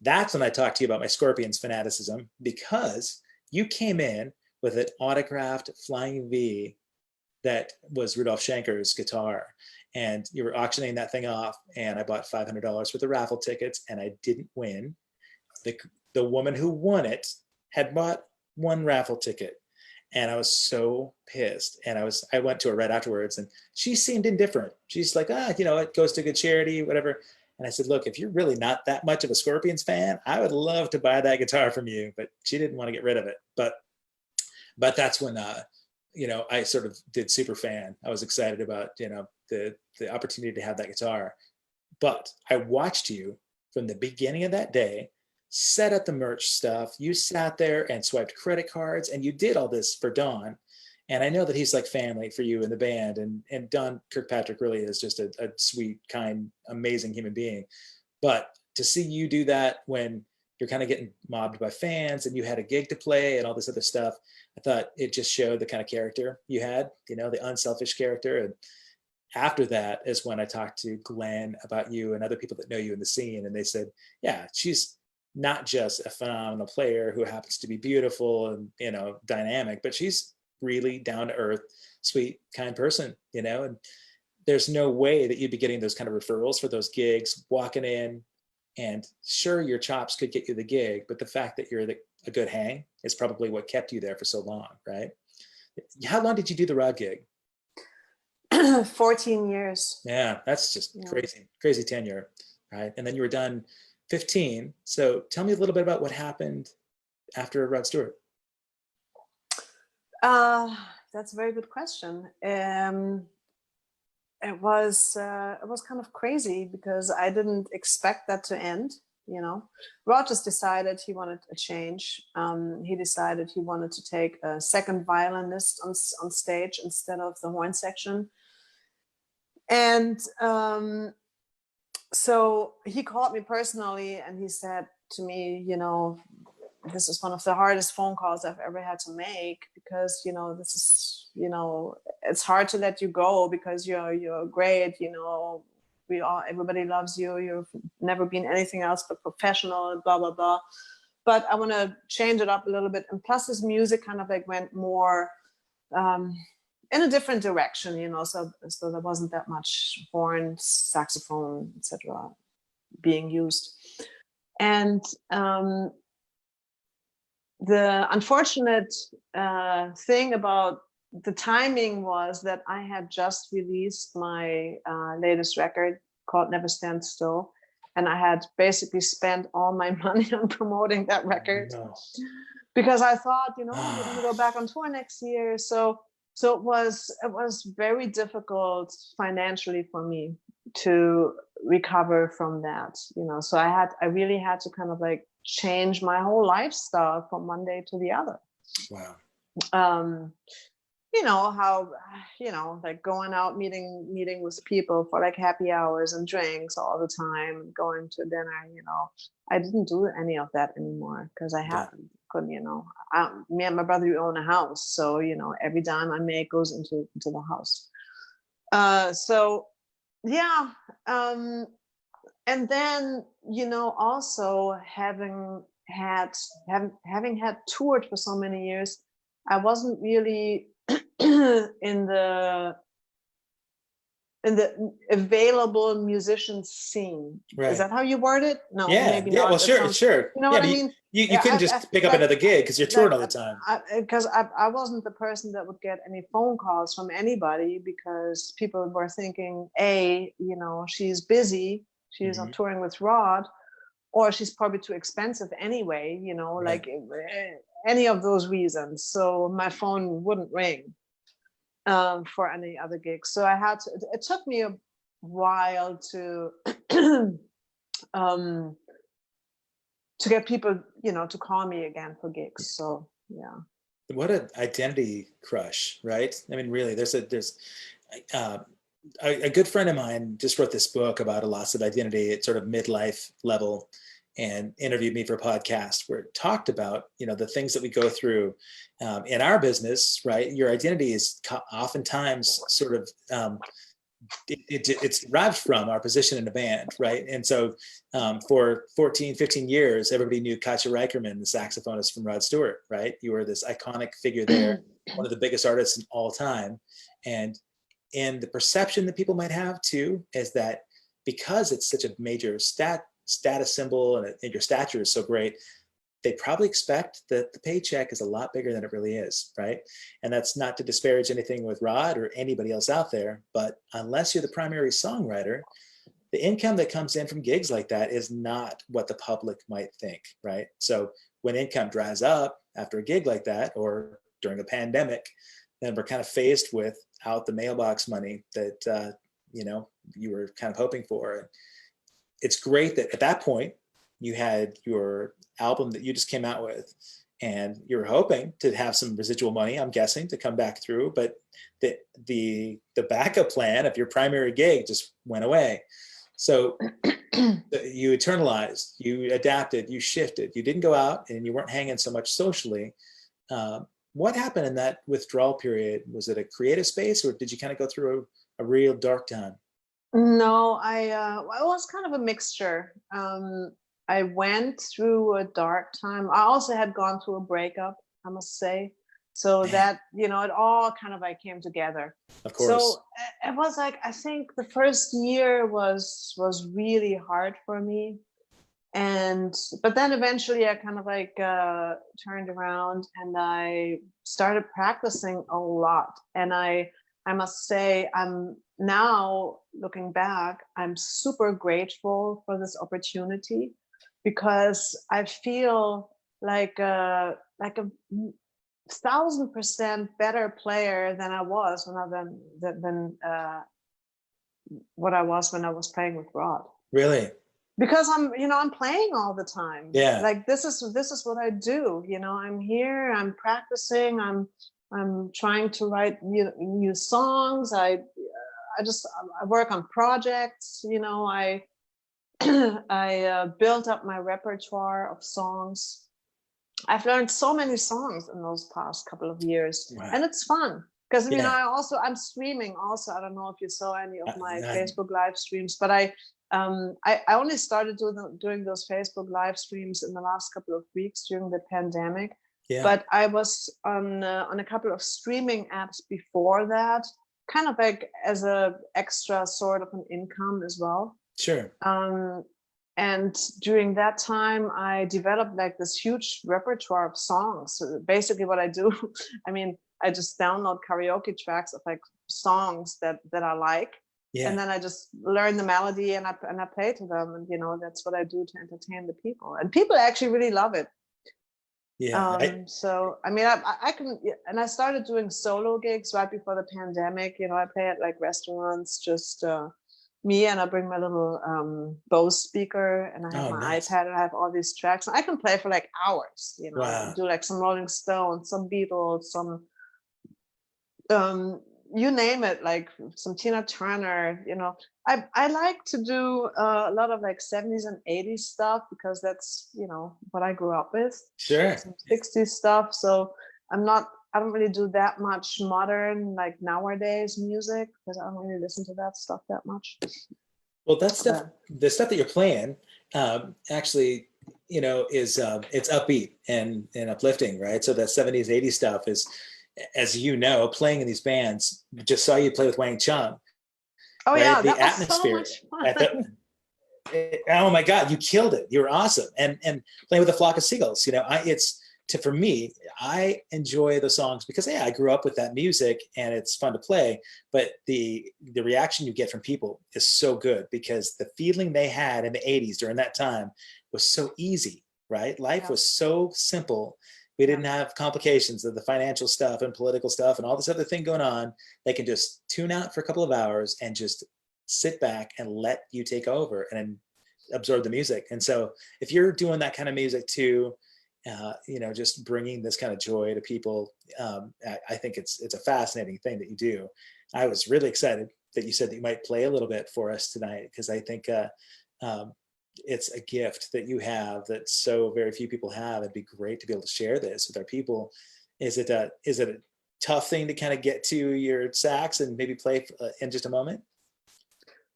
That's when I talked to you about my Scorpions fanaticism, because you came in with an autographed Flying V that was Rudolf Schenker's guitar, and you were auctioning that thing off, and I bought $500 worth of raffle tickets, and I didn't win. The woman who won it had bought one raffle ticket, and I was so pissed. And I went to her right afterwards, and she seemed indifferent. She's like, it goes to good charity, whatever. And I said, look, if you're really not that much of a Scorpions fan, I would love to buy that guitar from you. But she didn't want to get rid of it. But that's when, I sort of did super fan. I was excited about, the opportunity to have that guitar. But I watched you from the beginning of that day, set up the merch stuff. You sat there and swiped credit cards, and you did all this for Don. And I know that he's like family for you in the band. And Don Kirkpatrick really is just a sweet, kind, amazing human being. But to see you do that when you're kind of getting mobbed by fans and you had a gig to play and all this other stuff, I thought it just showed the kind of character you had, the unselfish character. And after that is when I talked to Glenn about you and other people that know you in the scene. And they said, yeah, she's not just a phenomenal player who happens to be beautiful and, dynamic, but she's really down to earth, sweet, kind person, and there's no way that you'd be getting those kind of referrals for those gigs, walking in, and sure, your chops could get you the gig, but the fact that you're a good hang is probably what kept you there for so long, right? How long did you do the Rod gig? 14 years. Yeah, that's just Yeah. crazy tenure, right? And then you were done 15. So tell me a little bit about what happened after Rod Stewart. That's a very good question. It was kind of crazy because I didn't expect that to end. You know, Rod just decided he wanted a change. He decided he wanted to take a second violinist on stage instead of the horn section. And so he called me personally and he said to me, you know, this is one of the hardest phone calls I've ever had to make because, you know, this is, you know, it's hard to let you go because you're great, you know, everybody loves you. You've never been anything else but professional, blah, blah, blah. But I want to change it up a little bit. And plus his music kind of like went more in a different direction, you know, so there wasn't that much horn, saxophone, etc. being used. And the unfortunate thing about the timing was that I had just released my latest record called Never Stand Still. And I had basically spent all my money on promoting that record because I thought, you know, we're going to go back on tour next year. So it was very difficult financially for me to recover from that, you know. So I really had to kind of like change my whole lifestyle from one day to the other. Wow. You know how, you know, like going out meeting with people for like happy hours and drinks all the time, going to dinner, you know, I didn't do any of that anymore because couldn't, you know, me and my brother, we own a house. So, you know, every dime I make goes into the house. So yeah. And then, you know, also having had toured for so many years, I wasn't really in the available musician scene. Right. Is that how you word it? No, yeah, maybe yeah. not. Well, sure. You know what I mean? You couldn't just pick up another gig because you're touring all the time. Because I wasn't the person that would get any phone calls from anybody because people were thinking, A, you know, she's busy, she's on touring with Rod, or she's probably too expensive anyway, you know, Right. like any of those reasons. So my phone wouldn't ring for any other gigs. So it took me a while to get people, you know, to call me again for gigs. So yeah. What an identity crush, right? I mean, really, there's a good friend of mine just wrote this book about a loss of identity at sort of midlife level and interviewed me for a podcast where it talked about, you know, the things that we go through in our business, right? Your identity is oftentimes sort of, it's derived from our position in the band, right? And so for 14, 15 years, everybody knew KATJA REICKERMANN, the saxophonist from Rod Stewart, right? You were this iconic figure there, one of the biggest artists in all time. And the perception that people might have too is that because it's such a major status symbol and your stature is so great, they probably expect that the paycheck is a lot bigger than it really is, right? And that's not to disparage anything with Rod or anybody else out there, but unless you're the primary songwriter, the income that comes in from gigs like that is not what the public might think, right? So when income dries up after a gig like that or during a pandemic, then we're kind of faced without the mailbox money that you know, you were kind of hoping for. It's great that at that point you had your album that you just came out with and you're hoping to have some residual money, I'm guessing, to come back through, but the backup plan of your primary gig just went away. So you internalized, you adapted, you shifted, you didn't go out and you weren't hanging so much socially. What happened in that withdrawal period? Was it a creative space or did you kind of go through a real dark time? No, it was kind of a mixture. I went through a dark time. I also had gone through a breakup, I must say. So that, you know, it all kind of like came together. Of course. So it was like, I think the first year was really hard for me. But then eventually I kind of like turned around and I started practicing a lot. And I I must say, I'm now looking back, I'm super grateful for this opportunity, because I feel like a 1,000% better player than I was than what I was when I was playing with Rod. Really? Because I'm playing all the time. Yeah. Like this is what I do. I'm here, I'm practicing, I'm trying to write new songs. I work on projects. I I built up my repertoire of songs. I've learned so many songs in those past couple of years, Wow. and it's fun because Yeah. I'm streaming also. I don't know if you saw any of my I- Facebook live streams, but I only started doing those Facebook live streams in the last couple of weeks during the pandemic. Yeah. But I was on a couple of streaming apps before that, kind of like as a extra sort of an income as well. Sure. And during that time, I developed like this huge repertoire of songs. So basically what I do, I just download karaoke tracks of like songs that I like. Yeah. And then I just learn the melody and I play to them. And, that's what I do to entertain the people. And people actually really love it. Yeah. I can, and I started doing solo gigs right before the pandemic. I play at like restaurants, just me, and I bring my little Bose speaker, and I have my nice. iPad, and I have all these tracks, and I can play for like hours. Wow. Do like some Rolling Stones, some Beatles, some you name it, like some Tina Turner. I like to do a lot of like 70s and 80s stuff, because that's what I grew up with. Sure. Some 60s stuff. So I don't really do that much modern, like nowadays music, because I don't really listen to that stuff that much. Well, that stuff, the stuff that you're playing, actually, is it's upbeat and uplifting, right? So that 70s, 80s stuff is, as playing in these bands. Just saw you play with Wang Chung. Oh right? yeah, The that was atmosphere. so much fun. Oh my God, you killed it! You were awesome, and playing with a flock of seagulls. For me, I enjoy the songs because I grew up with that music and it's fun to play. But the reaction you get from people is so good, because the feeling they had in the 80s during that time was so easy, right? Life was so simple. We didn't have complications of the financial stuff and political stuff and all this other thing going on. They can just tune out for a couple of hours and just sit back and let you take over and absorb the music. And so if you're doing that kind of music too, just bringing this kind of joy to people, I think it's a fascinating thing that you do. I was really excited that you said that you might play a little bit for us tonight, because I think it's a gift that you have that so very few people have. It'd be great to be able to share this with our people. Is it a tough thing to kind of get to your sax and maybe play in just a moment?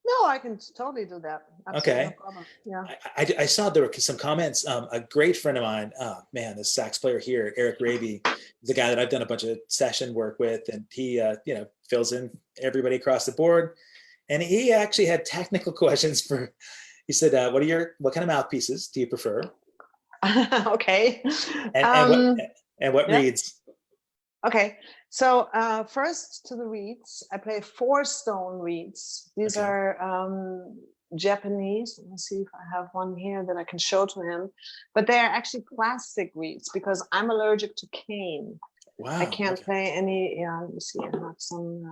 No, I can totally do that. Absolutely, okay. No problem. Yeah. I saw there were some comments. A great friend of mine, this sax player here, Eric Raby, is a guy that I've done a bunch of session work with, and he, fills in everybody across the board. And he actually had technical questions for. He said, "What kind of mouthpieces do you prefer?" Okay. And what reeds? Okay, so first to the reeds, I play 4 stone reeds. These are Japanese. Let me see if I have one here that I can show to him. But they are actually plastic reeds, because I'm allergic to cane. Wow. I can't play any. Yeah, let me see. I have some.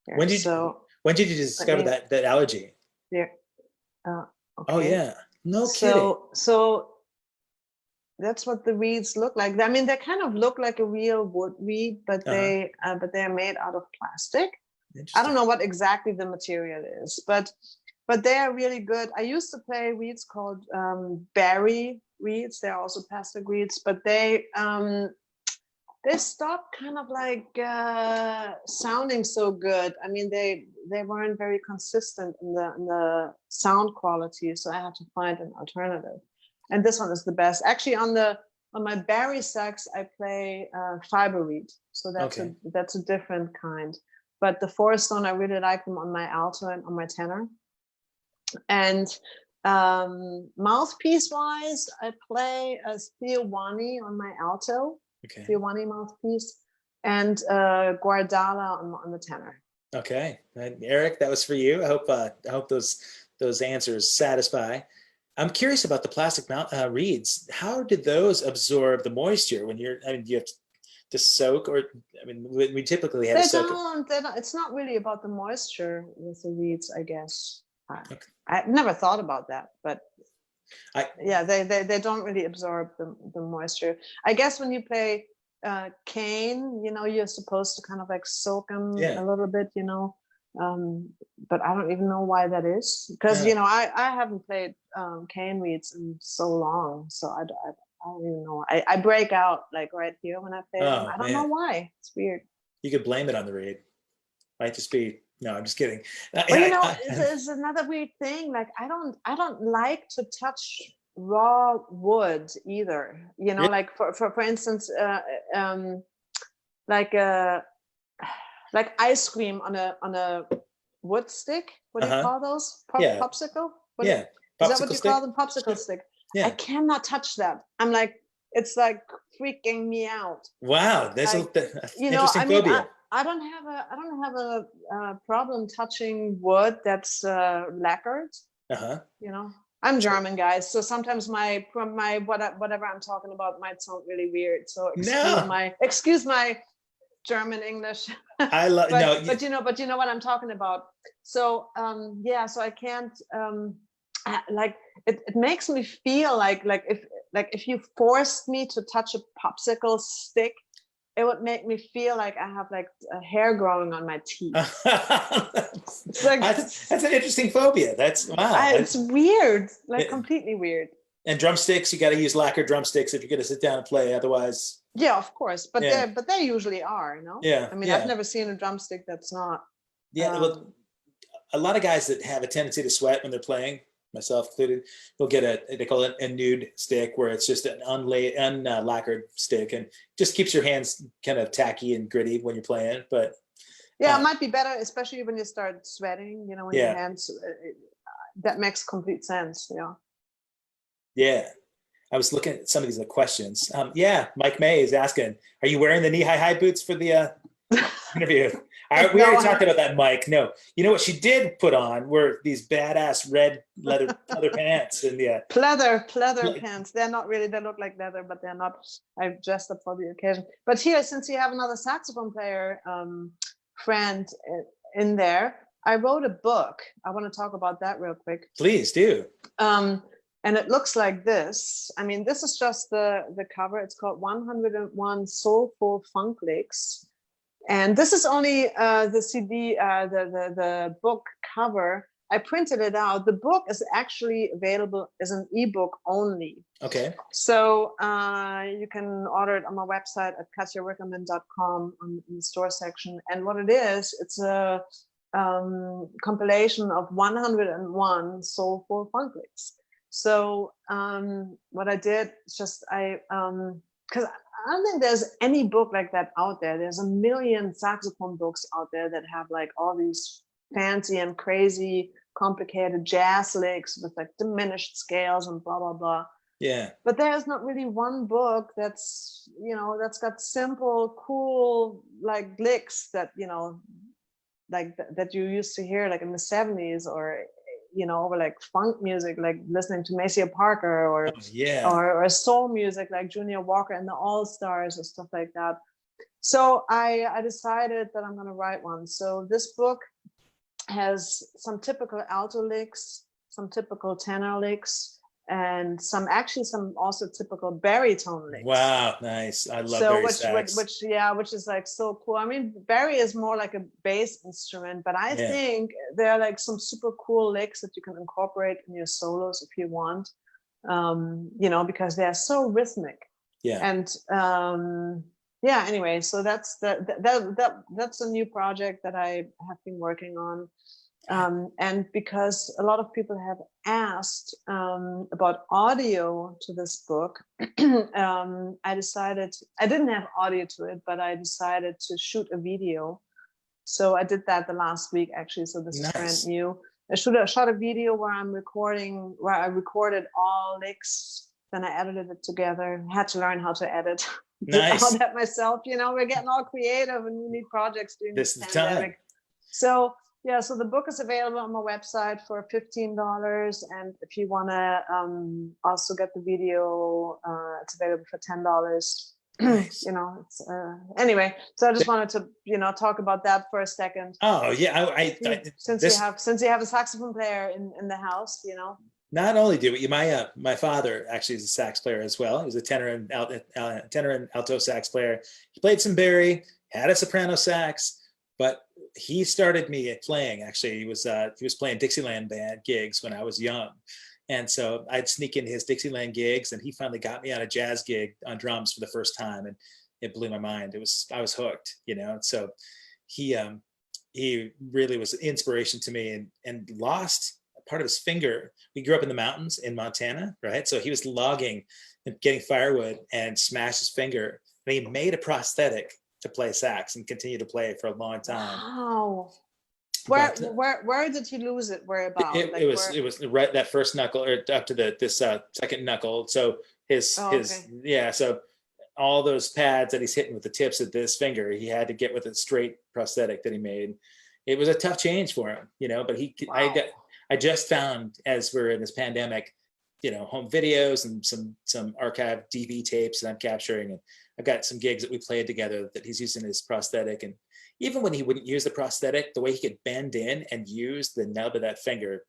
Here. When did you discover that allergy? There. Okay. Oh yeah. No kidding. So that's what the reeds look like. I mean, they kind of look like a real wood reed, but they are made out of plastic. I don't know what exactly the material is, but they are really good. I used to play reeds called berry reeds. They're also plastic reeds, but they stopped kind of like sounding so good. I mean, they weren't very consistent in the sound quality, so I had to find an alternative. And this one is the best. Actually, on my Barry sax, I play fiber reed, so that's a different kind. But the 4 stone, I really like them on my alto and on my tenor. And mouthpiece wise, I play a Theowani on my alto. Okay. Theowani mouthpiece. and Guardala on the tenor. Okay, and Eric, that was for you. I hope those answers satisfy. I'm curious about the plastic reeds. How did those absorb the moisture when you're? I mean, do you have to soak, or I mean, we typically have to soak it. They don't. It's not really about the moisture with the reeds, I guess. Okay. I never thought about that, but Yeah, they don't really absorb the moisture. I guess when you play cane, you're supposed to kind of like soak them a little bit, but I don't even know why that is, because I haven't played cane reeds in so long, so I don't even know. I break out like right here when I play them. I don't know why. It's weird. You could blame it on the reed. Might just be. No, I'm just kidding. But it's another weird thing. Like I don't like to touch raw wood either. Really? Like for instance, like ice cream on a wood stick. What do you call those? Popsicle? Yeah. Is that what you call them? Popsicle stick. Yeah. I cannot touch that. I'm like, it's like freaking me out. Wow, that's like, an interesting phobia. I don't have a problem touching wood that's lacquered. I'm German, guys, so sometimes my whatever I'm talking about might sound really weird. So excuse my German English. I love but you know what I'm talking about. So so I can't like it makes me feel like if you forced me to touch a popsicle stick, it would make me feel like I have like a hair growing on my teeth. That's an interesting phobia. That's wow. It's weird, completely weird. And drumsticks, you got to use lacquer drumsticks if you're going to sit down and play. Otherwise, yeah, of course. But they usually are, Yeah. I mean, I've never seen a drumstick that's not. Yeah. Well, a lot of guys that have a tendency to sweat when they're playing, myself included, will get they call it a nude stick, where it's just an unlacquered stick, and just keeps your hands kind of tacky and gritty when you're playing. But it might be better, especially when you start sweating. When your hands. That makes complete sense. Yeah. I was looking at some of these questions. Mike May is asking, "Are you wearing the knee-high boots for the interview?" We already talked about that, Mike. No, you know what she did put on were these badass red leather pants and the pleather pants. They're not really. They look like leather, but they're not. I dressed up for the occasion. But here, since you have another saxophone player friend in there, I wrote a book. I want to talk about that real quick. Please do. And it looks like this. I mean, this is just the cover. It's called 101 Soulful Funk Licks. And this is only the CD, the book cover. I printed it out. The book is actually available as an ebook only. Okay. So you can order it on my website at KATJA in the store section. And what it is, it's a compilation of 101 soulful funk licks. So what I did is just because I don't think there's any book like that out there. There's a million saxophone books out there that have like all these fancy and crazy complicated jazz licks with like diminished scales and blah blah blah. Yeah. But there's not really one book that's that's got simple, cool like licks that like that you used to hear like in the 70s or over like funk music, like listening to Maceo Parker or soul music like Junior Walker and the All Stars and stuff like that. So I decided that I'm going to write one. So this book has some typical alto licks, some typical tenor licks, and some also typical baritone licks. Wow, nice! I love Barry sax. Which is like so cool. I mean, Barry is more like a bass instrument, but I think there are like some super cool licks that you can incorporate in your solos if you want, because they're so rhythmic. Yeah. And anyway, so that's that's a new project that I have been working on. And because a lot of people have asked about audio to this book, I decided, I didn't have audio to it, but I decided to shoot a video. So I did that the last week, actually. So this is brand new. I shot a video where I recorded all licks, then I edited it together. I had to learn how to edit. Nice. all that myself. We're getting all creative and we need projects during This this is the time. pandemic. So yeah, so the book is available on my website for $15, and if you want to also get the video, it's available for $10. Nice. It's anyway. So I just wanted to talk about that for a second. Oh yeah, Since you have a saxophone player in the house, Not only do we, my father actually is a sax player as well. He was a tenor and alto sax player. He played some Barry, had a soprano sax, but he started me at playing. Actually, he was playing Dixieland band gigs when I was young, and so I'd sneak in his Dixieland gigs, and he finally got me on a jazz gig on drums for the first time, and it blew my mind. I was hooked, So he really was an inspiration to me, and lost part of his finger. We grew up in the mountains in Montana, right? So he was logging and getting firewood and smashed his finger, and he made a prosthetic to play sax and continue to play for a long time. Wow. Where did he lose it? Where about? It was right that first knuckle, or up to this second knuckle. So so all those pads that he's hitting with the tips of this finger, he had to get with a straight prosthetic that he made. It was a tough change for him, but Wow. I just found, as we're in this pandemic, home videos and some archived DV tapes that I'm capturing, and I've got some gigs that we played together that he's using his prosthetic. And even when he wouldn't use the prosthetic, the way he could bend in and use the nub of that finger,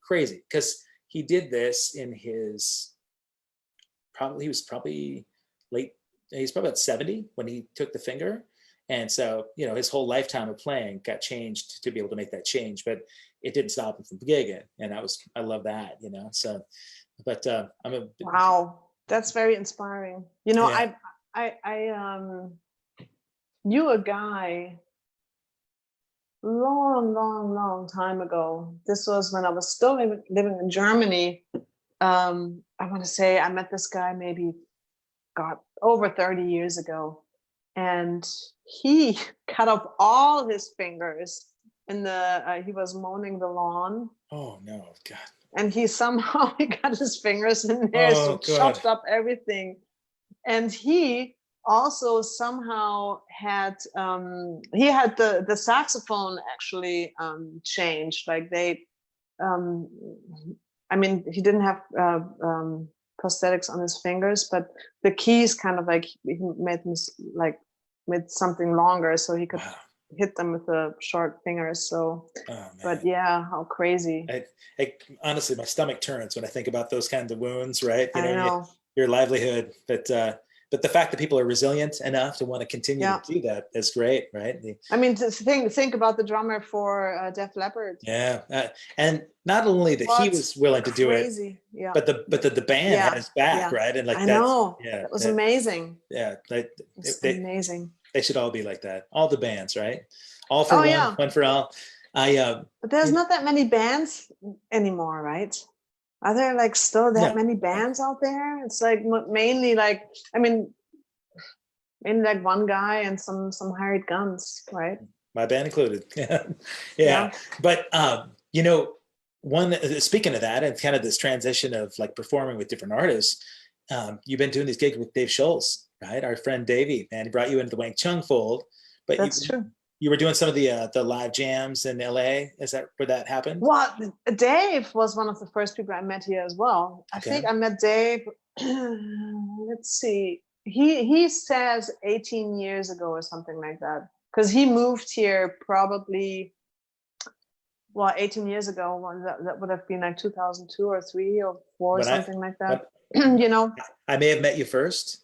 crazy. Because he did this in his he was probably about 70 when he took the finger. And so, his whole lifetime of playing got changed to be able to make that change, but it didn't stop him from gigging. And I love that, so, but wow, that's very inspiring. Yeah. I knew a guy long time ago. This was when I was still living in Germany. I want to say I met this guy maybe, over 30 years ago. And he cut off all his fingers he was mowing the lawn. Oh no, God. And he got his fingers in there, so chopped up everything. And he also somehow had the saxophone actually changed. Like they, he didn't have prosthetics on his fingers, but the keys kind of like he made them with something longer so he could hit them with the short fingers. So, but yeah, how crazy. Honestly, my stomach turns when I think about those kinds of wounds, right? I know. Your livelihood, but the fact that people are resilient enough to want to continue to do that is great, right? Think about the drummer for Def Leppard. Yeah, and not only that he was willing to do it, but the band had his back, right? And that was amazing. Yeah, amazing. They should all be like that. All the bands, right? All for one, one for all. But there's not that many bands anymore, right? Are there still that many bands out there? It's mainly mainly one guy and some hired guns, right? My band included. yeah. But speaking of that, and kind of this transition of performing with different artists, you've been doing these gigs with Dave Scholes, right? Our friend Davey, and he brought you into the Wang Chung fold. But that's true. You were doing some of the live jams in LA. Is that where that happened? Well, Dave was one of the first people I met here as well. I think I met Dave. Let's see. He says 18 years ago or something like that, because he moved here probably 18 years ago. That would have been 2002 or 3 or 4 or something like that. I may have met you first.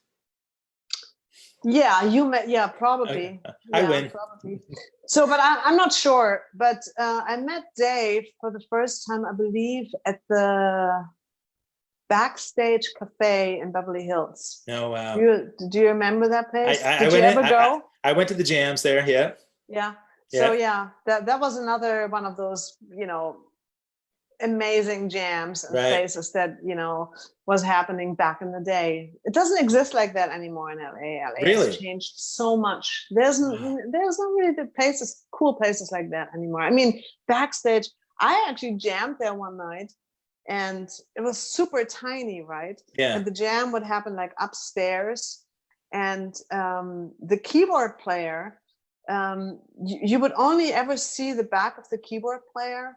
Yeah, you met. Yeah, probably. I win. Probably. So, but I'm not sure. But I met Dave for the first time, I believe, at the Backstage Cafe in Beverly Hills. Oh wow! Do you remember that place? Did you ever go? I went to the jams there. Yeah. Yeah. So that was another one of those amazing jams and places that was happening back in the day. It doesn't exist like that anymore in LA. LA has changed so much. There's not really cool places like that anymore. Backstage, I actually jammed there one night, and it was super tiny, right? Yeah. And the jam would happen upstairs, and the keyboard player, you would only ever see the back of the keyboard player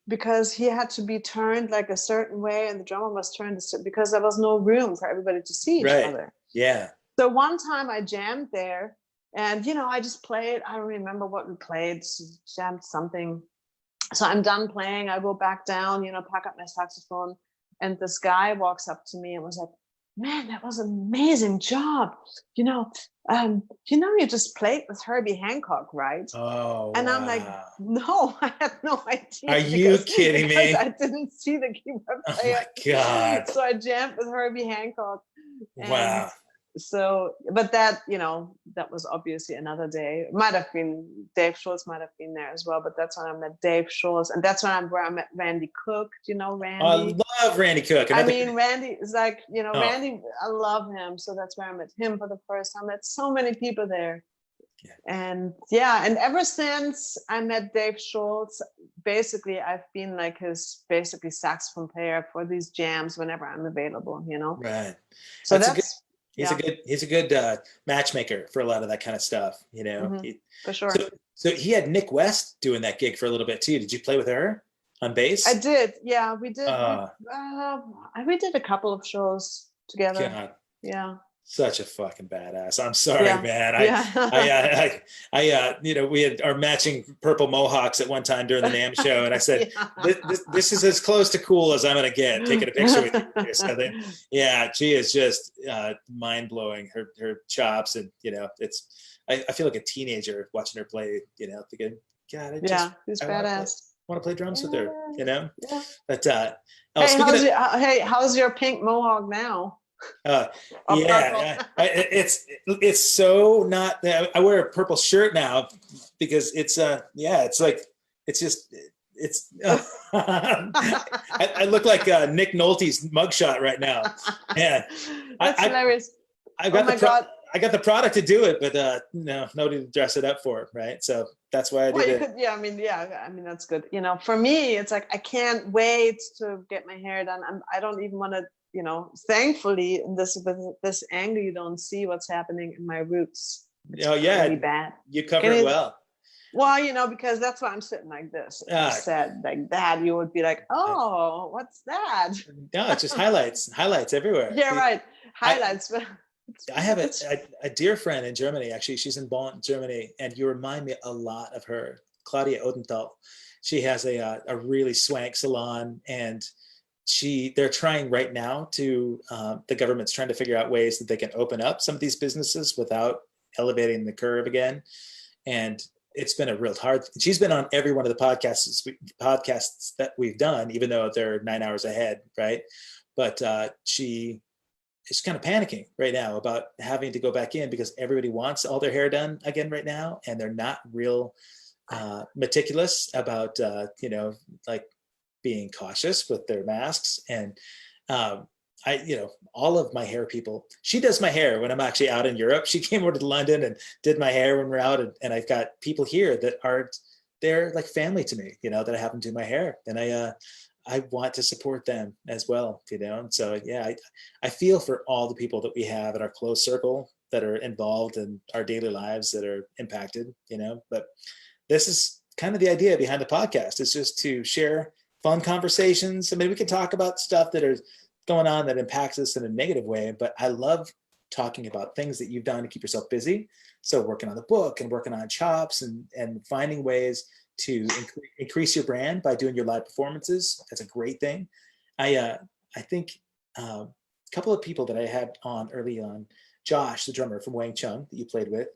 because he had to be turned like a certain way and the drummer was turned because there was no room for everybody to see each other. Yeah. So one time I jammed there and, I just played. I don't remember what we played, jammed something. So I'm done playing. I go back down, pack up my saxophone. And this guy walks up to me and was like, man, that was an amazing job. You just played with Herbie Hancock, right? Oh, and I'm like, no, I had no idea. Are you kidding me? I didn't see the keyboard player. Oh my God. So I jammed with Herbie Hancock. Wow. So, but that, that was obviously another day. It might have been Dave Schultz might have been there as well, but that's when I met Dave Schultz, and that's where I met Randy Cook. Do you know Randy? I love Randy Cook. Randy is like, Randy, I love him. So that's where I met him for the first time. I met so many people there. Yeah. And ever since I met Dave Schultz, basically I've been like his saxophone player for these jams whenever I'm available, Right. So he's a good matchmaker for a lot of that kind of stuff, Mm-hmm. For sure. So he had Nick West doing that gig for a little bit too. Did you play with her on bass? I did. Yeah, we did. We did a couple of shows together. God. Yeah. Such a fucking badass. I'm sorry, man. We had our matching purple mohawks at one time during the NAMM show, and I said, this is as close to cool as I'm going to get taking a picture with you. So she is just mind blowing. Her chops, and I feel like a teenager watching her play. Thinking, God, she's badass. Want to play drums with her, Yeah. But how's your pink mohawk now? It's so not. I wear a purple shirt now because it's I look like Nick Nolte's mugshot right now. Yeah, that's hilarious. I got the product to do it, but nobody to dress it up for, right? So that's why I did it. I mean that's good. For me, it's like I can't wait to get my hair done. I don't even want to. Thankfully, with this angle, you don't see what's happening in my roots. It's pretty bad. You cover it well. Well, because that's why I'm sitting like this. If you said like that, you would be like, "Oh, what's that?" No, it's just highlights everywhere. Yeah, right. Highlights. I have a dear friend in Germany. Actually, she's in Bonn, Germany, and you remind me a lot of her, Claudia Odenthal. She has a really swank salon, and they're trying right now to the government's trying to figure out ways that they can open up some of these businesses without elevating the curve again. And it's been a real hard. She's been on every one of the podcasts that we've done, even though they're 9 hours ahead, right? But she is kind of panicking right now about having to go back in because everybody wants all their hair done again right now, and they're not real meticulous about like being cautious with their masks. And all of my hair people, she does my hair when I'm actually out in Europe. She came over to London and did my hair when we're out. And I've got people here that they're like family to me, that I have them do my hair. And I want to support them as well, And so, I feel for all the people that we have in our close circle that are involved in our daily lives that are impacted, but this is kind of the idea behind the podcast, is just to share fun conversations. I mean, we can talk about stuff that are going on that impacts us in a negative way, but I love talking about things that you've done to keep yourself busy. So working on the book and working on chops and finding ways to increase your brand by doing your live performances. That's a great thing. I think a couple of people that I had on early on, Josh, the drummer from Wang Chung that you played with,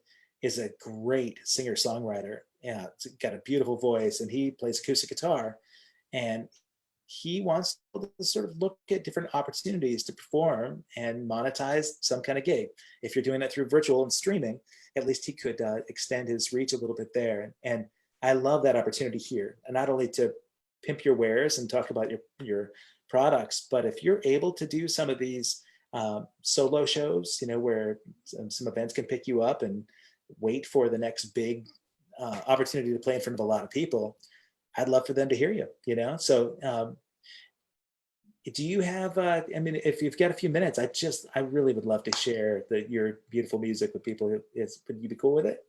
is a great singer-songwriter. Yeah, it's got a beautiful voice, and he plays acoustic guitar. And he wants to sort of look at different opportunities to perform and monetize some kind of gig. If you're doing that through virtual and streaming, at least he could extend his reach a little bit there. And I love that opportunity here. And not only to pimp your wares and talk about your products, but if you're able to do some of these solo shows, where some events can pick you up and wait for the next big opportunity to play in front of a lot of people, I'd love for them to hear you, So do you have, I mean, if you've got a few minutes, I really would love to share your beautiful music with people. Would you be cool with it?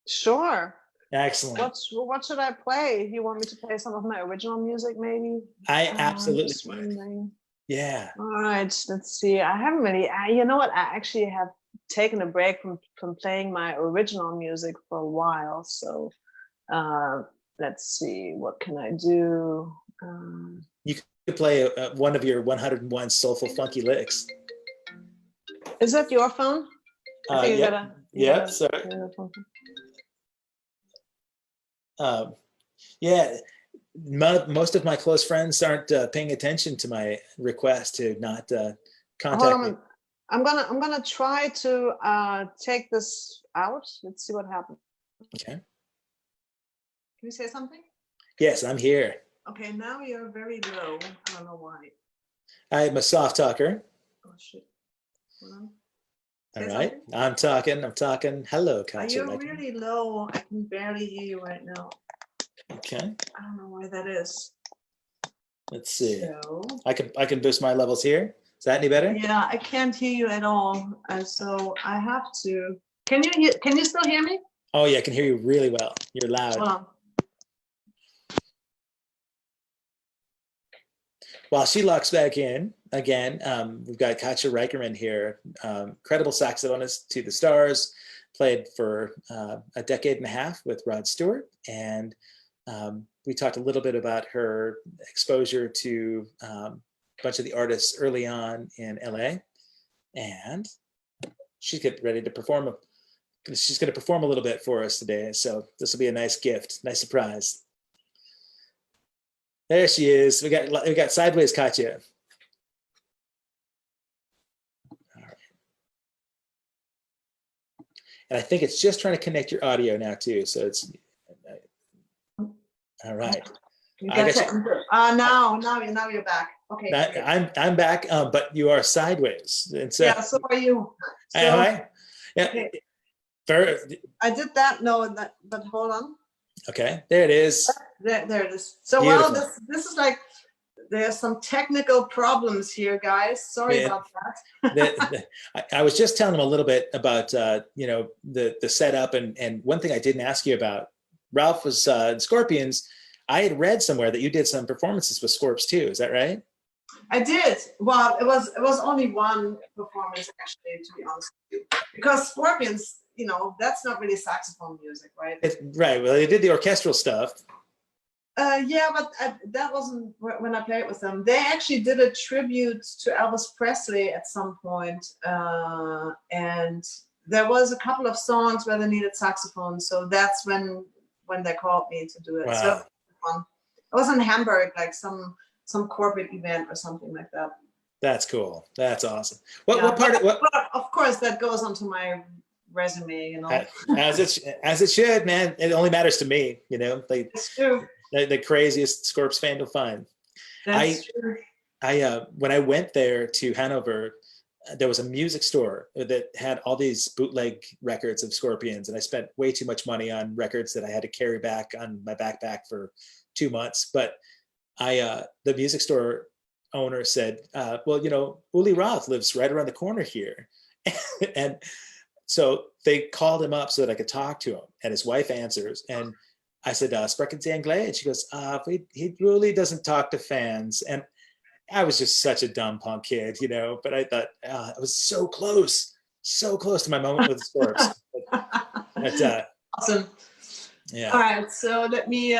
Sure. Excellent. What should I play? You want me to play some of my original music, maybe? I absolutely Just would. wondering. Yeah. All right, let's see. I haven't really, you know what? I actually have taken a break from playing my original music for a while. So let's see, what can I do? You could play one of your 101 soulful funky licks. Is that your phone? I think Yeah. Sorry. Yeah. Most of my close friends aren't paying attention to my request to not contact me. I'm gonna try to take this out. Let's see what happens. Okay. Can you say something? Yes, I'm here. Okay, now you're very low. I don't know why. I'm a soft talker. Oh shit. Hold on. All Say right. something? I'm talking. Hello, KATJA. You're really low. I can barely hear you right now. Okay. I don't know why that is. Let's see. So, I can boost my levels here. Is that any better? yeah, I can't hear you at all. So I have to. Can you still hear me? Oh yeah, I can hear you really well. You're loud. Hold on. While she locks back in again, we've got KATJA REICKERMANN here, credible saxophonist to the stars, played for a decade and a half with Rod Stewart, and we talked a little bit about her exposure to a bunch of the artists early on in LA, and she's getting ready to perform. She's going to perform a little bit for us today, so this will be a nice gift, nice surprise. There she is. We got Sideways KATJA. All right. And I think it's just trying to connect your audio now too. So it's all right. Now you're back. Okay. I'm back, but you are sideways. And so, yeah, so are you. So, am I? Yeah. Okay. I did that. No, but hold on. Okay, there it is. There it is. So Beautiful. well, this is like there's some technical problems here, guys. Sorry about that. I was just telling them a little bit about the setup, and one thing I didn't ask you about. Ralph was Scorpions. I had read somewhere that you did some performances with Scorps too. Is that right? I did. Well, it was only one performance actually, to be honest with you, because Scorpions, that's not really saxophone music, right? Right. Well, they did the orchestral stuff. Yeah, but that wasn't when I played with them. They actually did a tribute to Elvis Presley at some point, and there was a couple of songs where they needed saxophone, so that's when they called me to do it. Wow. So it was in Hamburg, like some corporate event or something like that. That's cool. That's awesome. What part of what? But of course, that goes onto my resume, as it should, man. It only matters to me, It's true. The craziest Scorps fan you'll find. That's true. When I went there to Hanover, there was a music store that had all these bootleg records of Scorpions, and I spent way too much money on records that I had to carry back on my backpack for 2 months. But the music store owner said, well, Uli Roth lives right around the corner here. And so they called him up so that I could talk to him, and his wife answers. And I said, sprechen Sie English? And she goes, he really doesn't talk to fans. And I was just such a dumb punk kid, but I thought it was so close to my moment with the Scorps. But, awesome. Yeah. All right. So let me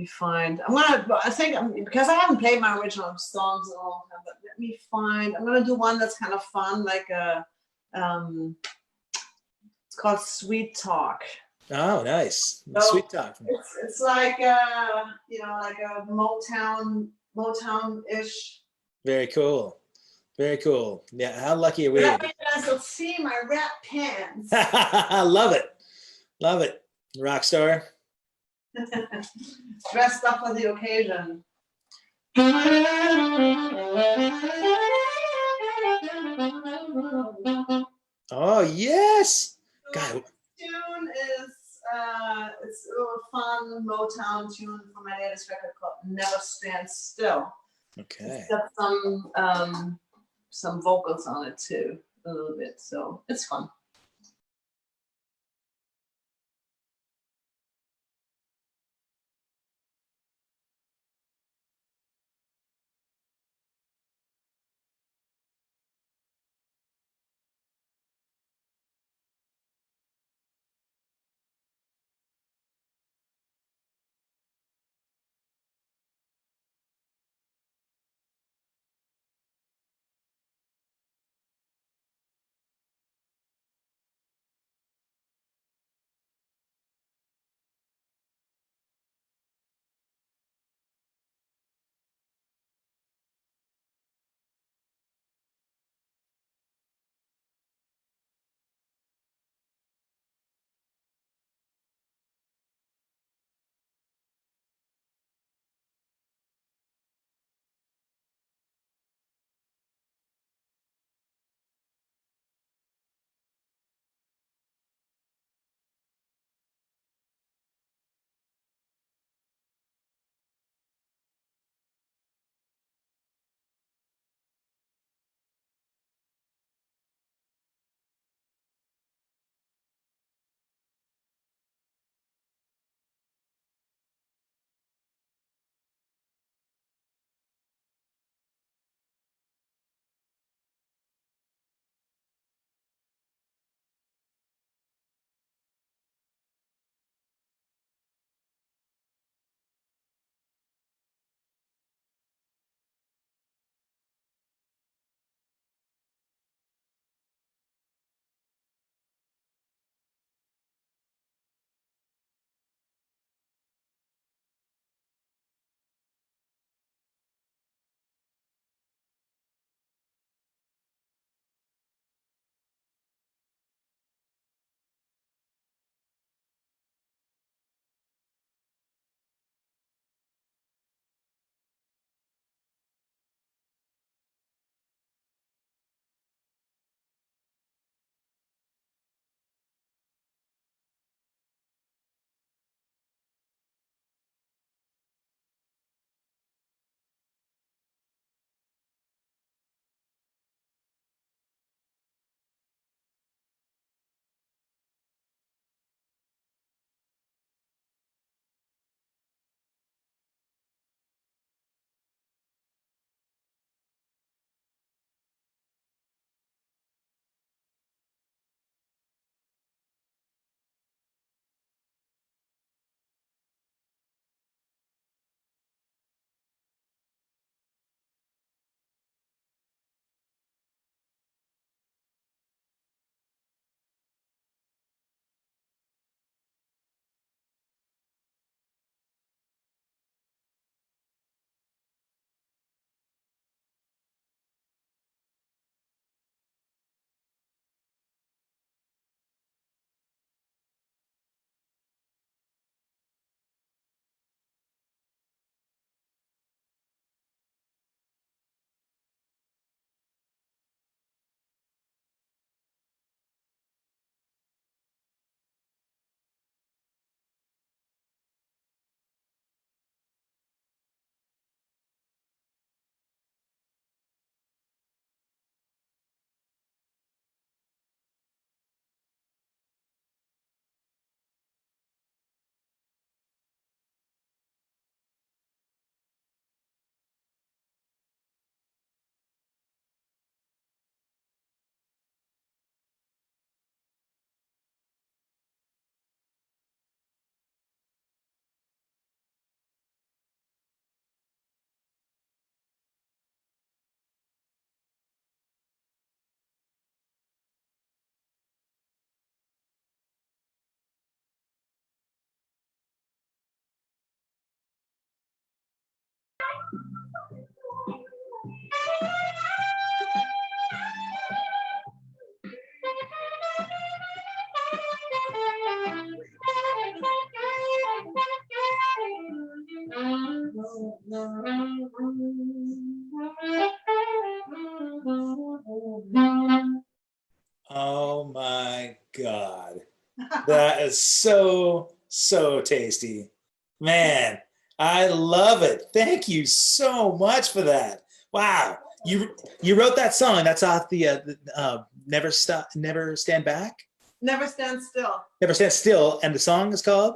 find. Because I haven't played my original songs in a long time, but let me find. I'm gonna do one that's kind of fun, like it's called Sweet Talk. Oh, nice. So Sweet Talk. It's like like a Motown-ish. Very cool. Very cool. Yeah, how lucky are we? You guys will see my rap pants. I love it. Love it. Rock star. Dressed up for the occasion. Oh, yes. God. Tune is it's a little fun Motown tune from my latest record called Never Stand Still. Okay. It's got some vocals on it too, a little bit, so it's fun. Oh my God. That is so, so tasty. Man, I love it. Thank you so much for that. Wow. You wrote that song. That's off the Never Stand Back? Never Stand Still. Never Stand Still. And the song is called?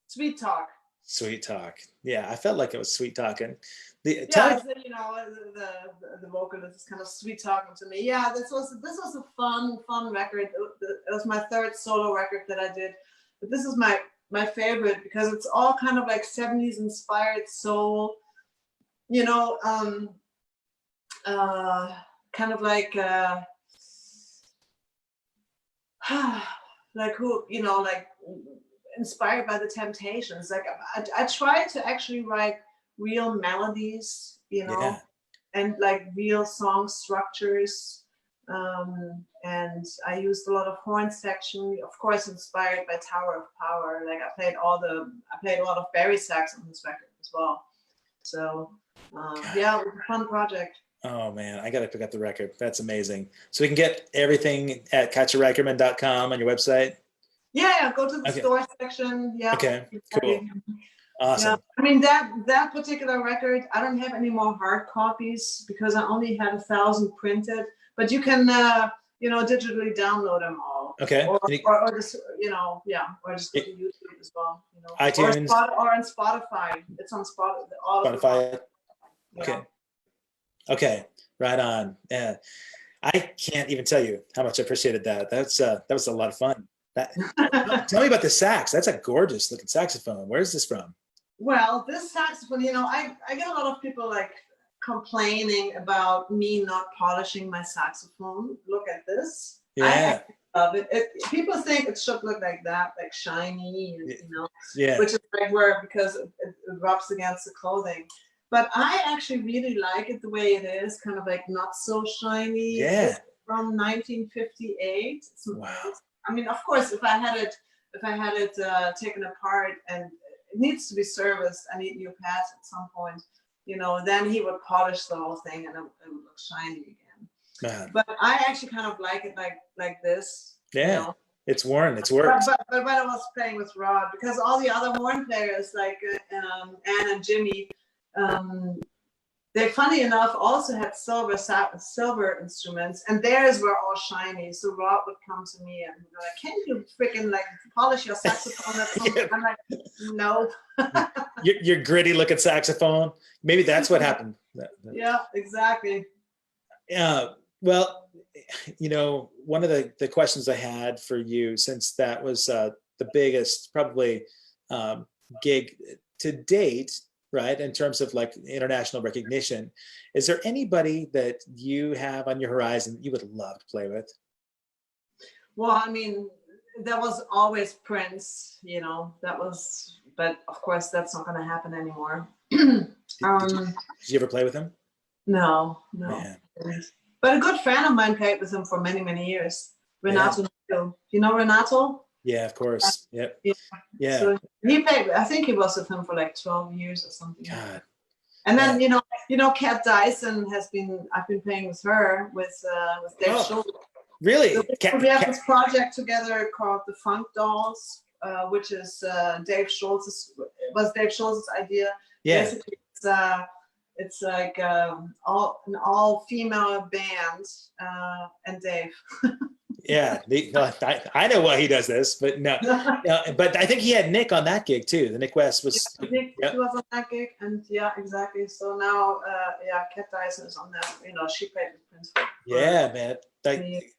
Sweet Talk. Sweet Talk. Yeah, I felt like it was sweet talking. Yeah, you know, the vocalist is kind of sweet talking to me. Yeah, this was a fun record. It was my third solo record that I did, but this is my favorite because it's all kind of like 70s inspired soul, you know, kind of like like who, you know, like inspired by the Temptations. Like I tried to actually write real melodies, you know, Yeah. and like real song structures. And I used a lot of horn section, of course, inspired by Tower of Power. Like I played a lot of Barry sax on this record as well. So yeah, it was a fun project. Oh man, I gotta pick up the record. That's amazing. So we can get everything at KATJAREICKERMANN.com on your website. Yeah, go to the store section. Yeah. Okay, cool. Awesome. Yeah. I mean that particular record, I don't have any more hard copies because I only had 1,000 printed. But you can you know, digitally download them all. Okay. Or just, you know, yeah, or just go to YouTube as well. You know, iTunes or on Spotify. It's on Spotify. Yeah. Okay. Okay. Right on. Yeah. I can't even tell you how much I appreciated that. That was a lot of fun. Tell me about the sax. That's a gorgeous looking saxophone. Where's this from? Well, this saxophone, you know, I get a lot of people like complaining about me not polishing my saxophone. Look at this. Yeah. I love it. People think it should look like that, like shiny, you know, yeah. Which is like where because it rubs against the clothing. But I actually really like it the way it is, kind of like not so shiny. Yeah. It's from 1958. Wow. I mean, of course, if I had it taken apart and it needs to be serviced, I need new pads at some point, you know, then he would polish the whole thing and it would look shiny again. Man. But I actually kind of like it like this. Yeah. You know? It's worn. It's worked. But when I was playing with Rod, because all the other horn players like Ann and Jimmy, they, funny enough, also had silver instruments, and theirs were all shiny. So Rod would come to me and be like, "Can you freaking like polish your saxophone?" Or something? Yeah. I'm like, "No." your gritty looking saxophone. Maybe that's what happened. Yeah, exactly. Well, you know, one of the questions I had for you, since that was the biggest probably gig to date, right, in terms of like international recognition, is there anybody that you have on your horizon that you would love to play with? Well, I mean, there was always Prince, you know, but of course that's not going to happen anymore. Did you ever play with him? No. Man. But a good friend of mine played with him for many, many years. Renato. Yeah. You know Renato? Yeah, of course. Yep. Yeah. So he played. I think he was with him for like 12 years or something. God. And then you know, Kat Dyson I've been playing with her with Dave Schultz. Really? So we have this project together called the Funk Dolls, which is Dave Schultz's idea. Yeah. Basically, it's like an all female band and Dave. Yeah, I know why he does this, but no. But I think he had Nick on that gig too. The Nick West was. Yeah, Nick was on that gig, and yeah, exactly. So now, Kat Dyson is on that. You know, she played with Prince. Yeah, man. Like,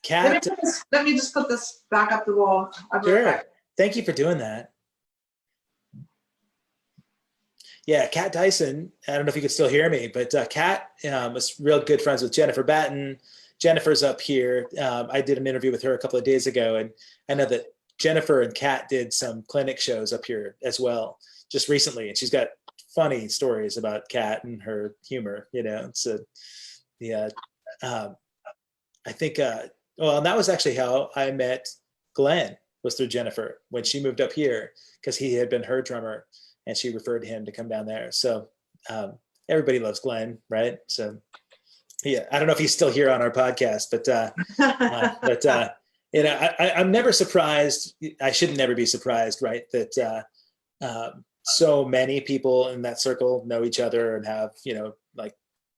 Kat. Let me just put this back up the wall. Sure. Thank you for doing that. Yeah, Kat Dyson. I don't know if you could still hear me, but Kat was real good friends with Jennifer Batten. Jennifer's up here. I did an interview with her a couple of days ago, and I know that Jennifer and Kat did some clinic shows up here as well, just recently. And she's got funny stories about Kat and her humor, you know. So, yeah, I think. Well, and that was actually how I met Glenn, was through Jennifer when she moved up here, because he had been her drummer, and she referred him to come down there. So everybody loves Glenn, right? So. Yeah, I don't know if he's still here on our podcast, but I'm never surprised. I should never be surprised, right? That so many people in that circle know each other and have, like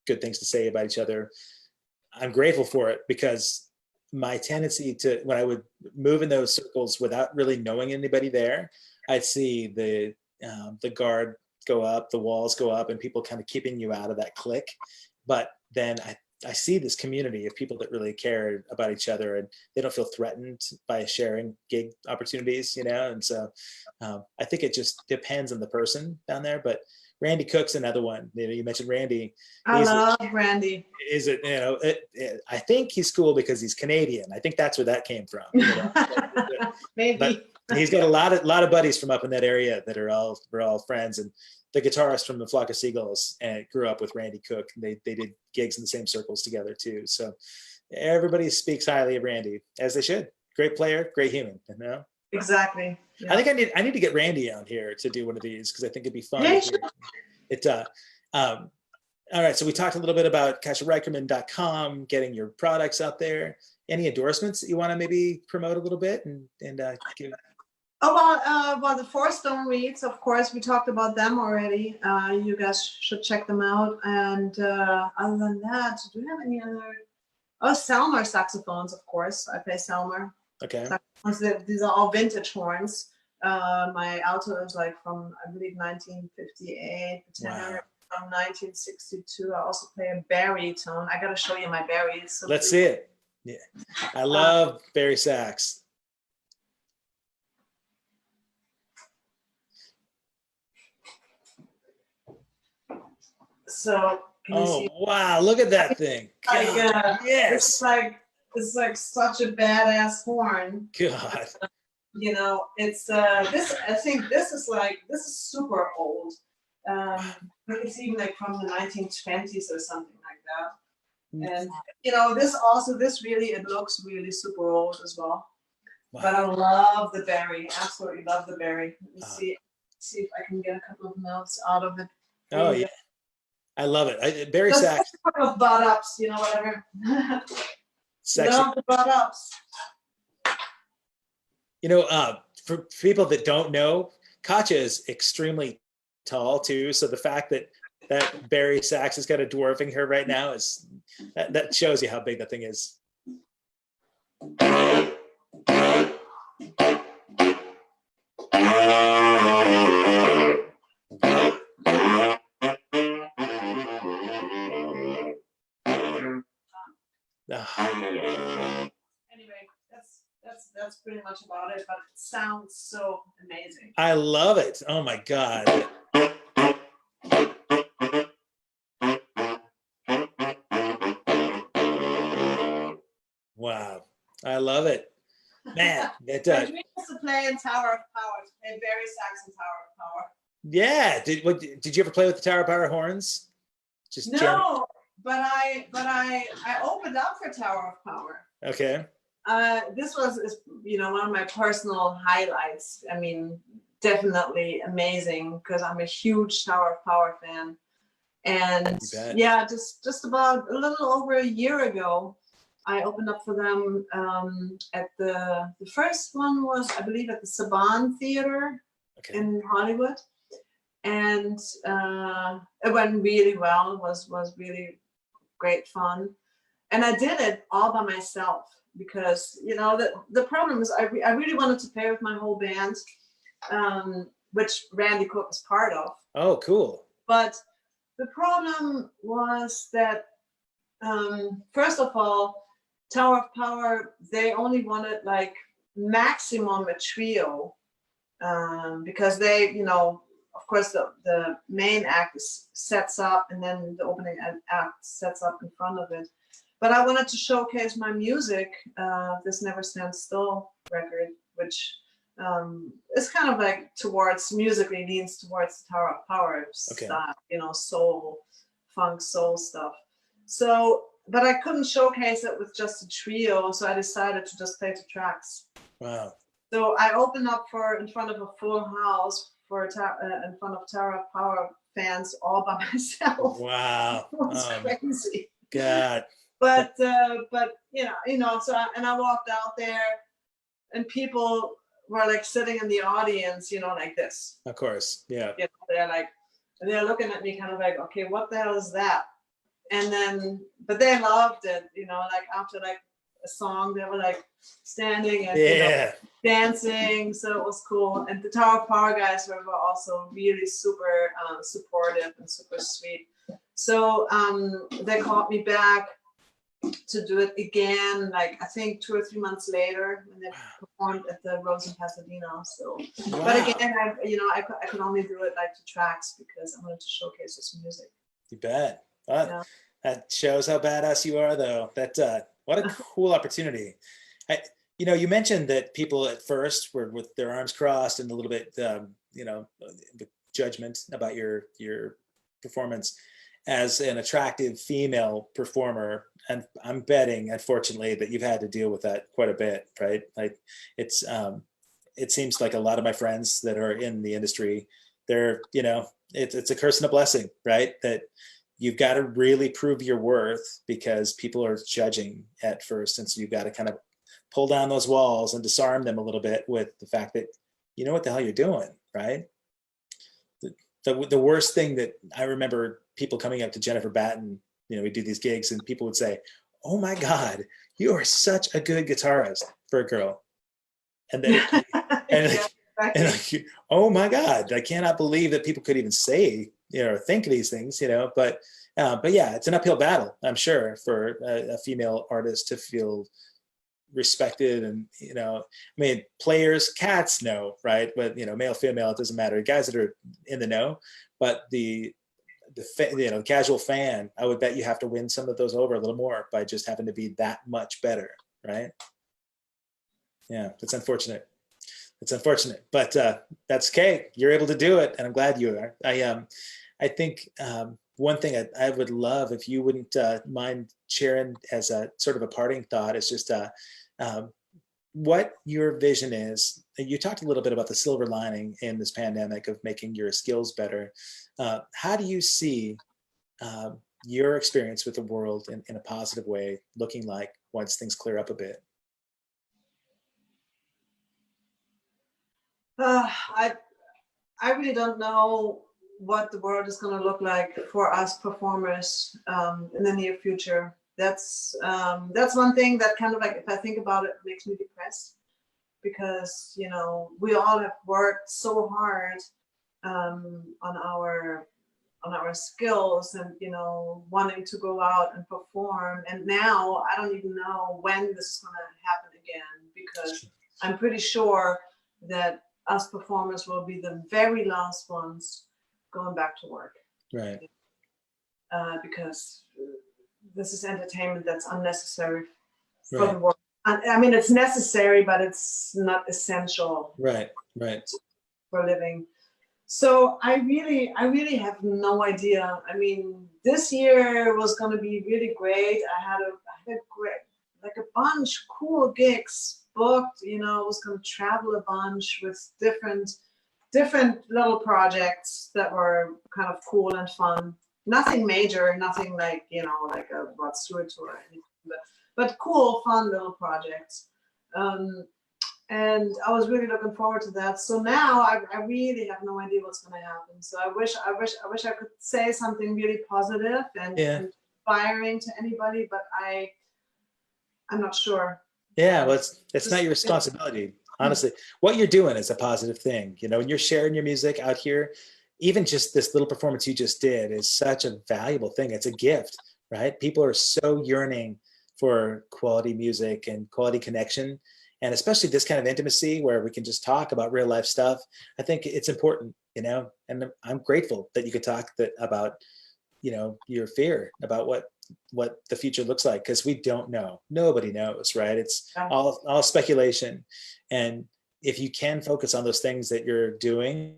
good things to say about each other. I'm grateful for it because my tendency to, when I would move in those circles without really knowing anybody there, I'd see the guard go up, the walls go up, and people kind of keeping you out of that clique. But then I see this community of people that really care about each other, and they don't feel threatened by sharing gig opportunities, and so I think it just depends on the person down there. But Randy Cook's another one. You mentioned Randy. I love Randy. Is it? I think he's cool because he's Canadian. I think that's where that came from. Maybe. But he's got a lot of buddies from up in that area that we're all friends. And the guitarist from the Flock of Seagulls and grew up with Randy Cook. They did gigs in the same circles together too. So everybody speaks highly of Randy, as they should. Great player, great human. Exactly. Yeah. I think I need to get Randy on here to do one of these because I think it'd be fun. Yeah, sure. All right. So we talked a little bit about KATJA getting your products out there. Any endorsements that you want to maybe promote a little bit and give? Oh, well, the Four Stone Reeds, of course, we talked about them already. You guys should check them out. And other than that, do we have any other? Oh, Selmer saxophones, of course. I play Selmer. Okay. These are all vintage horns. My alto is like from, I believe, 1958. The tenure from 1962. I also play a baritone. I got to show you my bari. So let's see it. Yeah, I love bari sax. So can you see? Wow, look at that thing. God, yes. It's like such a badass horn. God. It's this. I think this is super old. It's even like from the 1920s or something like that. And it looks really super old as well. Wow. But I love the bari. Absolutely love the bari. Let me see if I can get a couple of notes out of it. Oh yeah. I love it. Bari sax. A couple of butt ups, whatever. Sexy. Love the butt ups. For people that don't know, KATJA is extremely tall too. So the fact that bari sax has got a dwarfing her right now is that shows you how big that thing is. Anyway, that's pretty much about it, but it sounds so amazing. I love it. Oh my God. Wow. I love it. Man, it does. We used to play in Tower of Power, play bari sax in Tower of Power. Yeah. Did you ever play with the Tower of Power horns? No, but I opened up for Tower of Power. Okay. This was one of my personal highlights. I mean, definitely amazing because I'm a huge Tower of Power fan. And yeah, just about a little over a year ago, I opened up for them at the first one was, I believe, at the Saban Theater in Hollywood. And it went really well. It was really great fun. And I did it all by myself because, the problem is I really wanted to play with my whole band, which Randy Cook was part of. Oh, cool. But the problem was that, first of all, Tower of Power, they only wanted like maximum a trio because they, of course, the main act sets up and then the opening act sets up in front of it. But I wanted to showcase my music, this Never Stand Still record, which is kind of like musically leans towards the Tower of Power style, soul, funk, soul stuff. So, but I couldn't showcase it with just a trio, so I decided to just play 2 tracks. Wow. So I opened up in front of a full house in front of Tower of Power fans all by myself. Wow. It was crazy. God. But so I walked out there and people were like sitting in the audience, you know, like this. Of course. Yeah. You know, they're like, and they're looking at me kind of like, okay, what the hell is that? And then, but they loved it, you know, like after like a song, they were like standing and you know, dancing. So it was cool. And the Tower of Power guys were also really super supportive and super sweet. So they called me back to do it again, like I think 2 or 3 months later when they performed at the Rose in Pasadena. So, but again, I could only do it like 2 tracks because I wanted to showcase this music. You bet. Well, Yeah. that shows how badass you are, though. That what a cool opportunity. You mentioned that people at first were with their arms crossed and a little bit, with judgment about your performance as an attractive female performer. And I'm betting, unfortunately, that you've had to deal with that quite a bit, right? Like it seems like a lot of my friends that are in the industry, they're, it's a curse and a blessing, right? That you've got to really prove your worth because people are judging at first. And so you've got to kind of pull down those walls and disarm them a little bit with the fact that you know what the hell you're doing, right? The worst thing that I remember people coming up to Jennifer Batten, we do these gigs and people would say, "Oh my God, you are such a good guitarist for a girl." And then, oh my God, I cannot believe that people could even say, or think these things, but yeah, it's an uphill battle, I'm sure, for a female artist to feel respected. And players, cats know, right? But male, female, it doesn't matter. Guys that are in the know, but the casual fan, I would bet you have to win some of those over a little more by just having to be that much better, right? Yeah, it's unfortunate. But that's okay. You're able to do it, and I'm glad you are. I think one thing I would love if you wouldn't mind sharing as a sort of a parting thought is just what your vision is. You talked a little bit about the silver lining in this pandemic of making your skills better. How do you see your experience with the world in a positive way looking like once things clear up a bit? I really don't know what the world is going to look like for us performers in the near future. That's one thing that kind of like, if I think about it, makes me depressed because we all have worked so hard on our skills and wanting to go out and perform, and now I don't even know when this is going to happen again, because I'm pretty sure that us performers will be the very last ones going back to work, right? Because this is entertainment that's unnecessary for the world. I mean, it's necessary, but it's not essential, right, for living. So I really have no idea. I mean, this year was going to be really great. I had a great, like a bunch cool gigs booked. I was going to travel a bunch with different little projects that were kind of cool and fun. Nothing major, nothing like like a Rod Stewart tour or anything, but cool, fun little projects. And I was really looking forward to that. So now I really have no idea what's going to happen. So I wish I could say something really positive and inspiring to anybody, but I'm not sure. Yeah, well, it's not your responsibility, honestly. What you're doing is a positive thing. When you're sharing your music out here, even just this little performance you just did is such a valuable thing. It's a gift, right? People are so yearning for quality music and quality connection. And especially this kind of intimacy where we can just talk about real life stuff. I think it's important, and I'm grateful that you could talk about, your fear about what the future looks like, because we don't know. Nobody knows, right? It's all speculation. And if you can focus on those things that you're doing,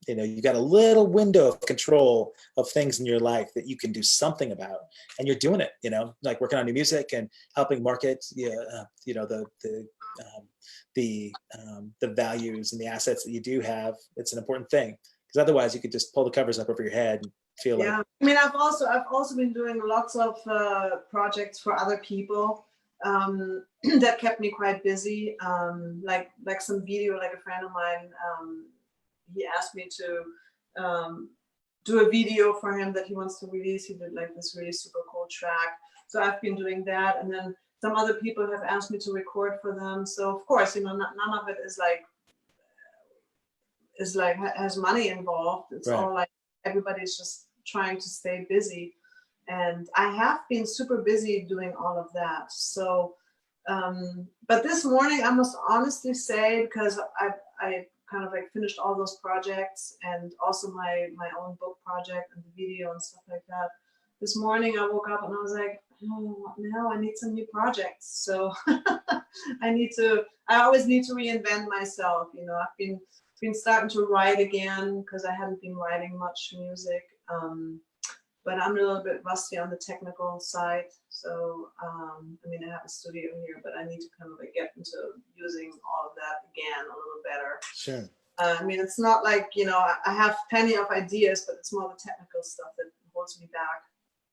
you got a little window of control of things in your life that you can do something about, and you're doing it, like working on new music and helping market, the values and the assets that you do have. It's an important thing, because otherwise you could just pull the covers up over your head and feel like. I mean, I've also been doing lots of projects for other people, that kept me quite busy. Like some video, like a friend of mine, he asked me to do a video for him that he wants to release. He did like this really super cool track. So I've been doing that. And then some other people have asked me to record for them. So of course, you know, none of it is like has money involved. It's Right. all like everybody's just trying to stay busy. And I have been super busy doing all of that. So, but this morning I must honestly say, because I kind of like finished all those projects and also my own book project and the video and stuff like that. This morning I woke up and I was like, oh, now I need some new projects. So I always need to reinvent myself. You know, I've been starting to write again because I hadn't been writing much music. But I'm a little bit rusty on the technical side. So, I mean, I have a studio here, but I need to kind of like get into using all of that again a little better. Sure. I mean, it's not like, you know, I have plenty of ideas, but it's more the technical stuff that holds me back.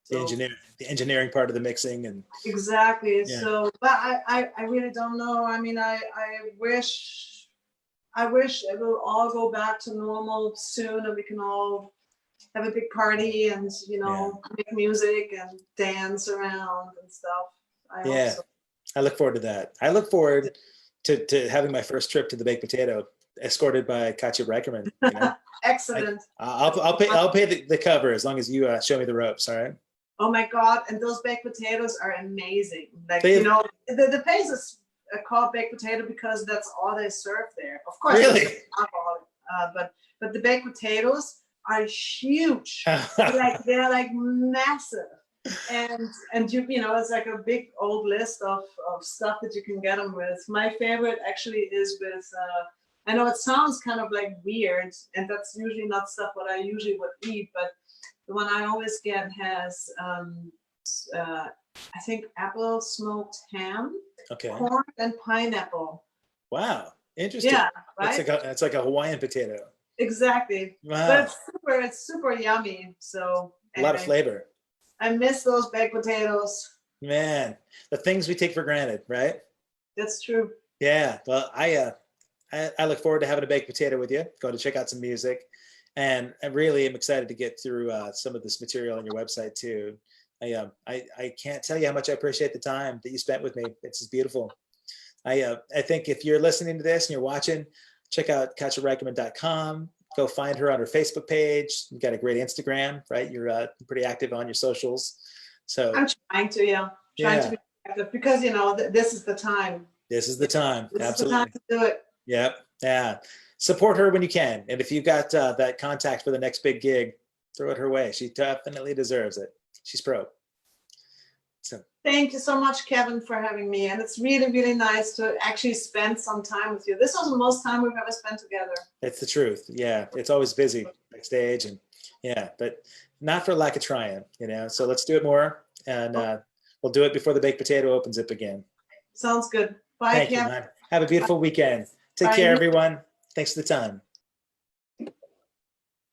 So, The engineering part of the mixing and exactly. Yeah. So, but I really don't know. I mean, I wish it will all go back to normal soon and we can all have a big party and, you know, make music and dance around and stuff. I hope so. I look forward to that. I look forward to having my first trip to the Baked Potato, escorted by KATJA REICKERMANN. You know? Excellent. I'll pay the cover as long as you show me the ropes. All right. Oh my God! And those baked potatoes are amazing. Like, you know, the place is called baked potato because that's all they serve there. Of course, Really? it's alcoholic, but the baked potatoes are huge. they're like massive. And you know, it's like a big old list of stuff that you can get them with. My favorite actually is with, I know it sounds kind of like weird, and that's usually not stuff what I usually would eat, but the one I always get has, I think, apple smoked ham, Okay. corn, and pineapple. Wow. Interesting. Yeah, right? It's like a Hawaiian potato. Exactly. Wow. But it's super yummy. So A lot of flavor. I miss those baked potatoes. Man, the things we take for granted, right? That's true. Yeah. Well, I look forward to having a baked potato with you. Go to check out some music, and I really am excited to get through some of this material on your website too. I can't tell you how much I appreciate the time that you spent with me. It's just beautiful. I think if you're listening to this and you're watching, check out KATJAREICKERMANN.com. Go find her on her Facebook page. You've got a great Instagram, right? You're pretty active on your socials. So I'm trying to, trying to be active because, you know, this is the time. This is the time. This Absolutely. is the time to do it. Yep. Yeah. Support her when you can. And if you've got that contact for the next big gig, throw it her way. She definitely deserves it. She's pro. So thank you so much, Kevin, for having me. And it's really, really nice to actually spend some time with you. This was the most time we've ever spent together. It's the truth. Yeah. It's always busy backstage and but not for lack of trying, you know. So let's do it more. And we'll do it before the baked potato opens up again. Sounds good. Bye, Thank Kevin. you, man. Have a beautiful weekend. Take Bye. care, everyone. Thanks for the time.